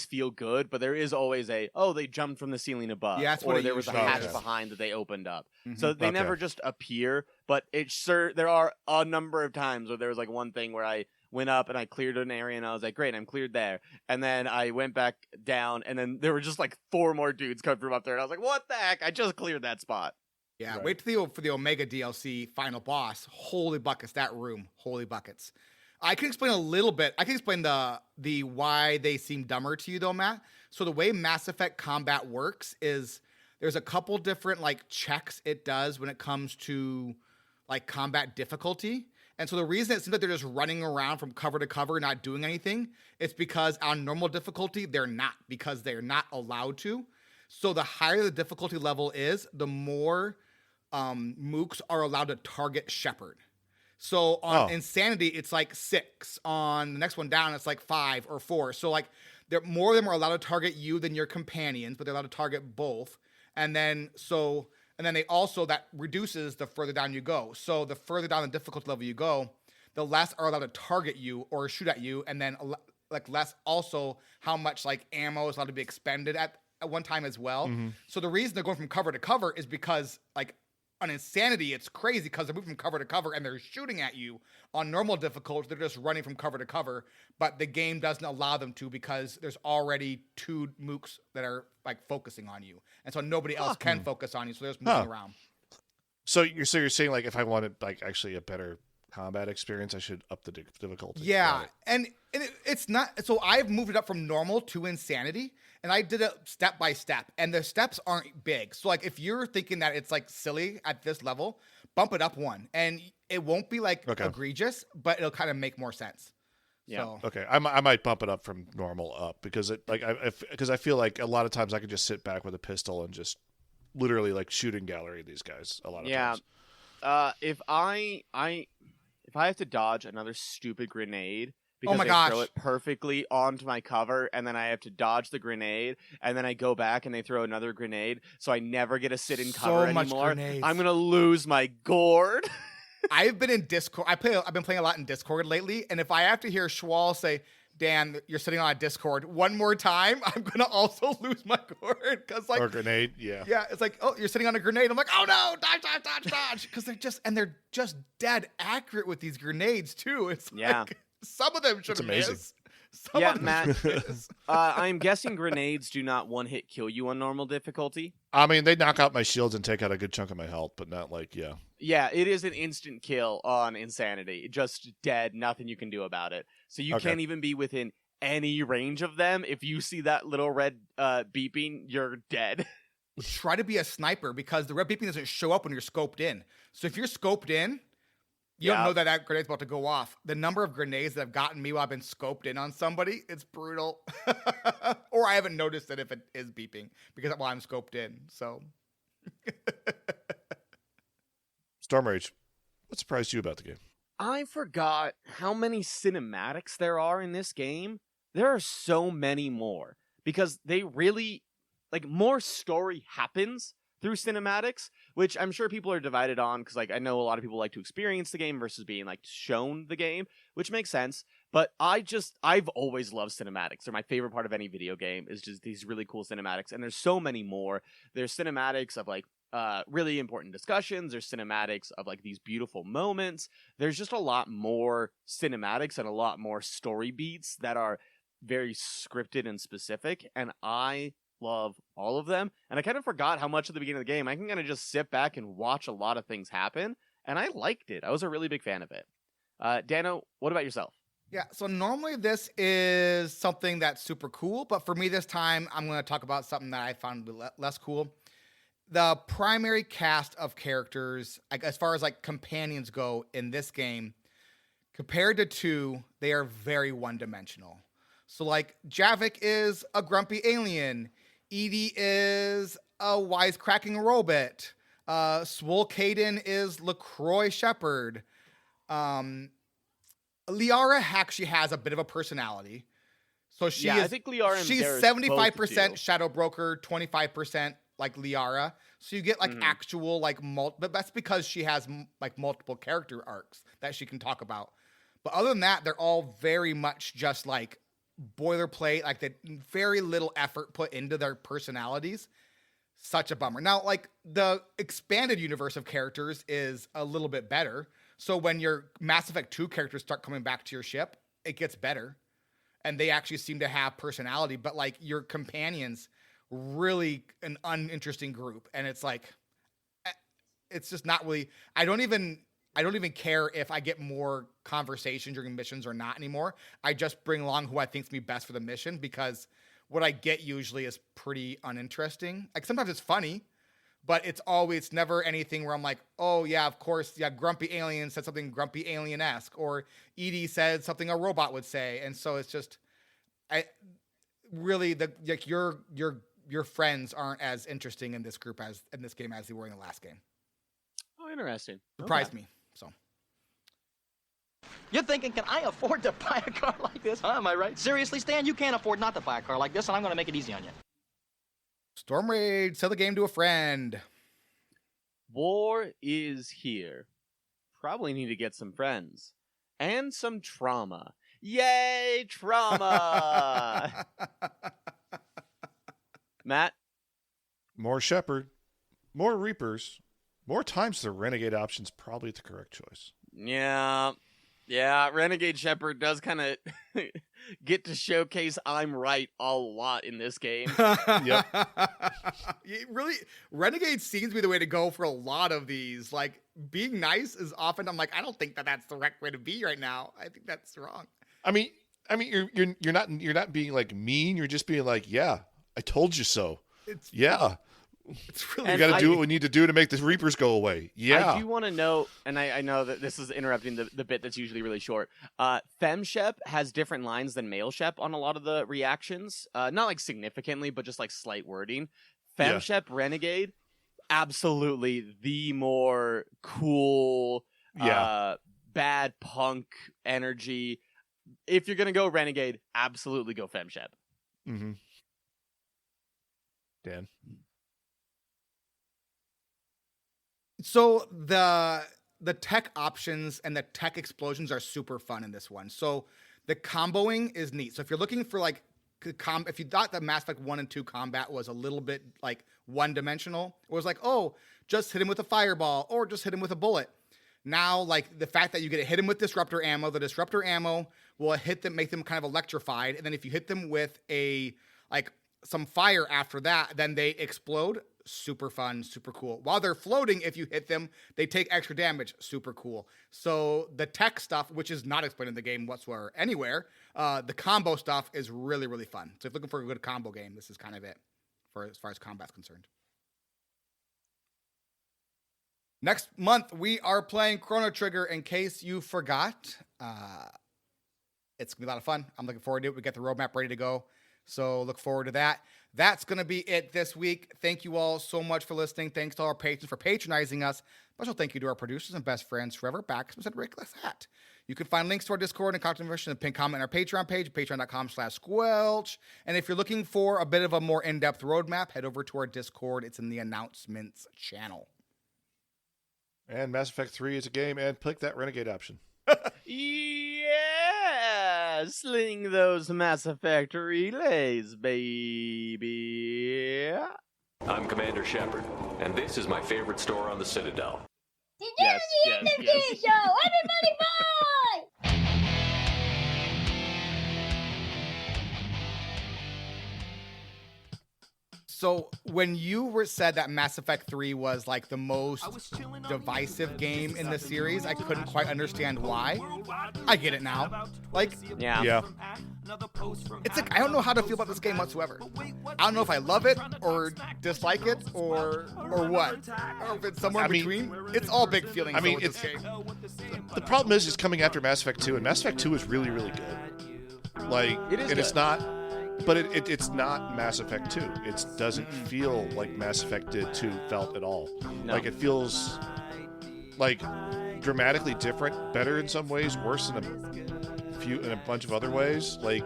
feel good, but there is always they jumped from the ceiling above, or there was a hatch behind that they opened up. Mm-hmm. So they never just appear, but there are a number of times where there was like one thing where I went up and I cleared an area and I was like, great, I'm cleared there. And then I went back down and then there were just like 4 more dudes coming from up there. And I was like, what the heck? I just cleared that spot. Yeah, right. Wait for the Omega DLC final boss. Holy buckets, that room. Holy buckets. I can explain a little bit. I can explain the why they seem dumber to you though, Matt. So the way Mass Effect combat works is there's a couple different like checks it does when it comes to like combat difficulty. And so the reason it seems like they're just running around from cover to cover, not doing anything, it's because on normal difficulty, they're not, because they're not allowed to. So the higher the difficulty level is, the more mooks are allowed to target Shepard. So on Insanity, it's like 6. On the next one down, it's like 5 or 4. So like more of them are allowed to target you than your companions, but they're allowed to target both. And then they also, that reduces the further down you go. So the further down the difficulty level you go, the less are allowed to target you or shoot at you, and then like less also how much like ammo is allowed to be expended at one time as well. Mm-hmm. So the reason they're going from cover to cover is because like on Insanity, it's crazy because they're moving from cover to cover and they're shooting at you. On normal difficulty, they're just running from cover to cover, but the game doesn't allow them to because there's already 2 mooks that are like focusing on you, and so nobody else can focus on you. So they're just moving around. So you're saying like if I wanted like actually a better combat experience, I should up the difficulty. Yeah, right? and it's not. So I've moved it up from normal to Insanity, and I did it step by step, and the steps aren't big. So like if you're thinking that it's like silly at this level, bump it up 1, and it won't be like egregious, but it'll kind of make more sense. Yeah. So. Okay. I might bump it up from normal up because I feel like a lot of times I could just sit back with a pistol and just literally like shooting gallery these guys a lot of times. If I have to dodge another stupid grenade because they throw it perfectly onto my cover, and then I have to dodge the grenade, and then I go back and they throw another grenade, so I never get to sit in cover anymore. I'm gonna lose my gourd. I've been in Discord. I've been playing a lot in Discord lately, and if I have to hear Schwal say, Dan, you're sitting on a Discord one more time, I'm gonna also lose my gourd because like or grenade, yeah, it's like, oh, you're sitting on a grenade. I'm like, oh no, dodge, because they're just dead accurate with these grenades too. It's like some of them should miss. Matt. I'm guessing grenades do not one-hit kill you on normal difficulty. I mean, they knock out my shields and take out a good chunk of my health, but not like Yeah, it is an instant kill on Insanity. Just dead, nothing you can do about it. So you can't even be within any range of them. If you see that little red beeping, you're dead. Try to be a sniper because the red beeping doesn't show up when you're scoped in. So if you're scoped in, you don't know that grenade's about to go off. The number of grenades that have gotten me while I've been scoped in on somebody, it's brutal. Or I haven't noticed it if it is beeping because while I'm scoped in. So Storm Rage, what surprised you about the game? I forgot how many cinematics there are in this game. There are so many more because they really, like, more story happens through cinematics, which I'm sure people are divided on because, like, I know a lot of people like to experience the game versus being, like, shown the game, which makes sense. But I've always loved cinematics. They're my favorite part of any video game is just these really cool cinematics. And there's so many more. There's cinematics of, like, really important discussions. There's cinematics of, like, these beautiful moments. There's just a lot more cinematics and a lot more story beats that are very scripted and specific. And I love all of them. And I kind of forgot how much at the beginning of the game I can kind of just sit back and watch a lot of things happen. And I liked it. I was a really big fan of it. Dano, what about yourself? yeah, so normally this is something that's super cool, but for me this time, I'm going to talk about something that I found less cool. The primary cast of characters, like, as far as like companions go in this game, compared to 2, they are very one-dimensional. So like Javik is a grumpy alien, Edie is a wisecracking robot, Swole Caden is LaCroix Shepherd. Liara actually has a bit of a personality. So I think Liara and she's Darius 75% both do. Shadow Broker, 25% like Liara. So you get like actual like but that's because she has like multiple character arcs that she can talk about. But other than that, they're all very much just like boilerplate, like the very little effort put into their personalities. Such a bummer. Now, like the expanded universe of characters is a little bit better. So when your Mass Effect 2 characters start coming back to your ship, it gets better. And they actually seem to have personality, but like your companions, really an uninteresting group. And it's like, it's just not really, I don't even care if I get more conversation during missions or not anymore. I just bring along who I think's me best for the mission because what I get usually is pretty uninteresting. Like sometimes it's funny, but it's never anything where I'm like, oh yeah, of course, yeah, Grumpy Alien said something Grumpy Alien-esque, or Edie said something a robot would say, and so it's just, your friends aren't as interesting in this game as they were in the last game. Oh, interesting. Surprised me. So. You're thinking, can I afford to buy a car like this? Huh, am I right? Seriously, Stan, you can't afford not to buy a car like this, and I'm going to make it easy on you. Storm Raid, sell the game to a friend. War is here. Probably need to get some friends. And some trauma. Yay, trauma! Matt? More Shepherd, more Reapers, more times the Renegade option's probably the correct choice. Yeah, Renegade Shepherd does kind of get to showcase I'm right a lot in this game. Yep. Really, Renegade seems to be the way to go for a lot of these. Like, being nice is often, I'm like, I don't think that's the correct way to be right now. I think that's wrong. I mean, you're not being like mean. You're just being like, yeah, I told you so. It's really, you got to do what we need to do to make the Reapers go away. Yeah. I do want to know, and I know that this is interrupting the bit that's usually really short. FemShep has different lines than MaleShep on a lot of the reactions. Not like significantly, but just like slight wording. FemShep Renegade, absolutely the more cool, bad punk energy. If you're going to go Renegade, absolutely go FemShep. Mm-hmm. Dan? So the tech options and the tech explosions are super fun in this one. So the comboing is neat. So if you're looking for like if you thought that Mass Effect 1 and 2 combat was a little bit like one-dimensional, it was like, oh, just hit him with a fireball or just hit him with a bullet. Now, like the fact that you get to hit him with disruptor ammo, the disruptor ammo will hit them, make them kind of electrified, and then if you hit them with some fire after that, then they explode. super fun, super cool. While they're floating, if you hit them, they take extra damage, super cool. So the tech stuff, which is not explained in the game whatsoever anywhere, the combo stuff is really, really fun. So if you're looking for a good combo game, this is kind of it for as far as combat's concerned. Next month, we are playing Chrono Trigger, in case you forgot. It's going to be a lot of fun. I'm looking forward to it. We got the roadmap ready to go. So look forward to that. That's going to be it this week. Thank you all so much for listening. Thanks to all our patrons for patronizing us. Special thank you to our producers and best friends forever, Baximus and RidiculousHat. You can find links to our Discord and contact information in the pinned comment on our Patreon page, patreon.com/squelch. And if you're looking for a bit of a more in-depth roadmap, head over to our Discord. It's in the announcements channel. And Mass Effect 3 is a game, and click that Renegade option. Yeah! Sling those Mass Effect relays, baby! I'm Commander Shepard, and this is my favorite store on the Citadel. Yes. Show! Everybody buy! So when you said that Mass Effect 3 was like the most divisive game in the series, I couldn't quite understand why. I get it now. Like, Yeah. it's like I don't know how to feel about this game whatsoever. I don't know if I love it or dislike it or what. Or if it's somewhere in between. It's all big feelings. With this game. The problem is it's coming after Mass Effect 2, and Mass Effect 2 is really, really good. Like, It is and good. it's not. But it's not Mass Effect 2. It doesn't feel like Mass Effect 2 felt at all. No. Like, it feels like dramatically different, better in some ways, worse in a bunch of other ways. Like,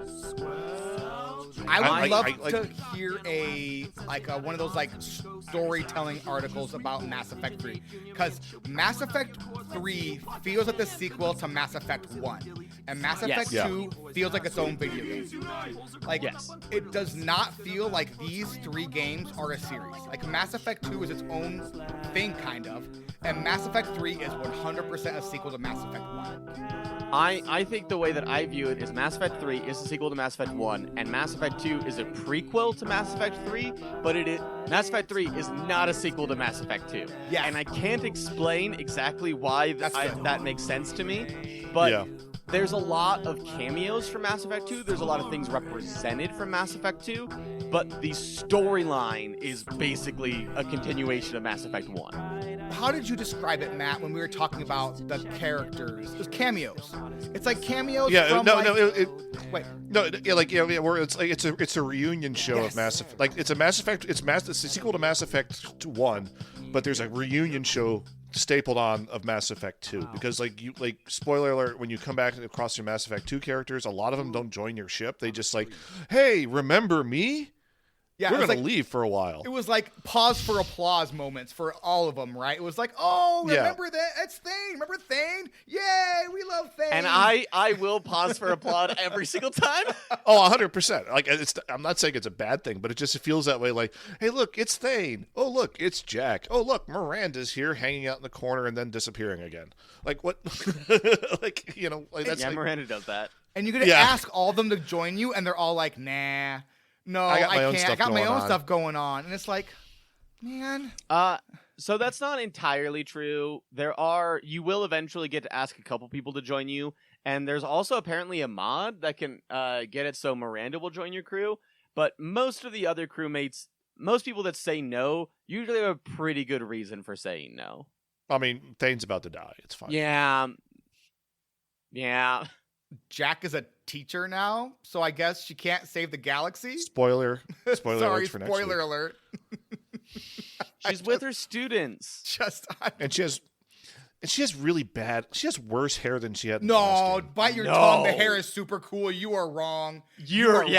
I would love to hear one of those like storytelling articles about Mass Effect 3, because Mass Effect 3 feels like the sequel to Mass Effect 1, and Mass Effect 2 feels like its own video game. Like, it does not feel like these three games are a series. Like, Mass Effect 2 is its own thing, kind of, and Mass Effect 3 is 100% a sequel to Mass Effect 1. I think the way that I view it is Mass Effect 3 is a sequel to Mass Effect 1, and Mass Effect 2 is a prequel to Mass Effect 3, but Mass Effect 3 is not a sequel to Mass Effect 2. Yeah. And I can't explain exactly why that makes sense to me, but there's a lot of cameos from Mass Effect 2, there's a lot of things represented from Mass Effect 2, but the storyline is basically a continuation of Mass Effect 1. How did you describe it, Matt, when we were talking about the characters? It was cameos. It's like cameos from where it's a reunion show of Mass Effect. Like, it's a sequel to Mass Effect 1, but there's a reunion show stapled on of Mass Effect 2, because spoiler alert, when you come back across your Mass Effect 2 characters, a lot of them don't join your ship. They just hey, remember me? Yeah, we're going to leave for a while. It was like pause for applause moments for all of them, right? It was like, oh, remember that? It's Thane. Remember Thane? Yay, we love Thane. And I will pause for applaud every single time. Oh, 100%. Like, I'm not saying it's a bad thing, but it just feels that way. Like, hey, look, it's Thane. Oh, look, it's Jack. Oh, look, Miranda's here hanging out in the corner and then disappearing again. Like, what? That's Miranda does that. And you're going to ask all of them to join you, and they're all like, nah. No, I can't. I got my own stuff going on. And it's like, man. So that's not entirely true. You will eventually get to ask a couple people to join you. And there's also apparently a mod that can get it so Miranda will join your crew. But most of the other crewmates, most people that say no, usually have a pretty good reason for saying no. I mean, Thane's about to die. It's fine. Yeah. Jack is a teacher now, so I guess she can't save the galaxy. Spoiler Sorry, alert for next week. spoiler alert. She's with her students. She has really bad. She has worse hair than she had. No, bite your tongue. The hair is super cool. You are wrong. You're wrong. You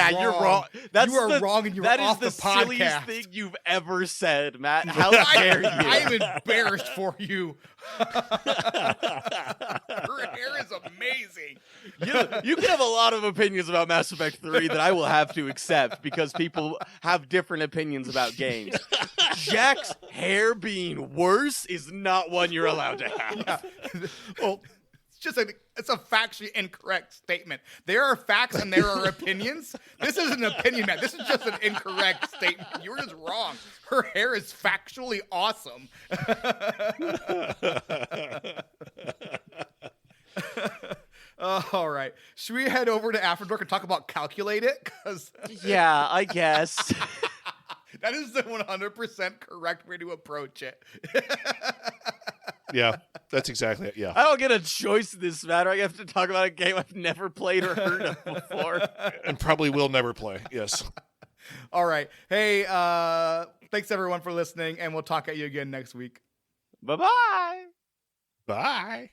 are wrong, and you're off the podcast. That is the silliest thing you've ever said, Matt. How dare you? I am embarrassed for you. Her hair is amazing. You can have a lot of opinions about Mass Effect 3 that I will have to accept because people have different opinions about games. Jack's hair being worse is not one you're allowed to have. Well, it's a factually incorrect statement. There are facts and there are opinions. This isn't an opinion, Matt. This is just an incorrect statement. You were just wrong. Her hair is factually awesome. All right. Should we head over to Afterdark and talk about Calculate It? Because yeah, I guess. that is the 100% correct way to approach it. Yeah, that's exactly it. Yeah. I don't get a choice in this matter. I have to talk about a game I've never played or heard of before. And probably will never play. Yes. All right. Hey, thanks everyone for listening, and we'll talk at you again next week. Bye-bye. Bye.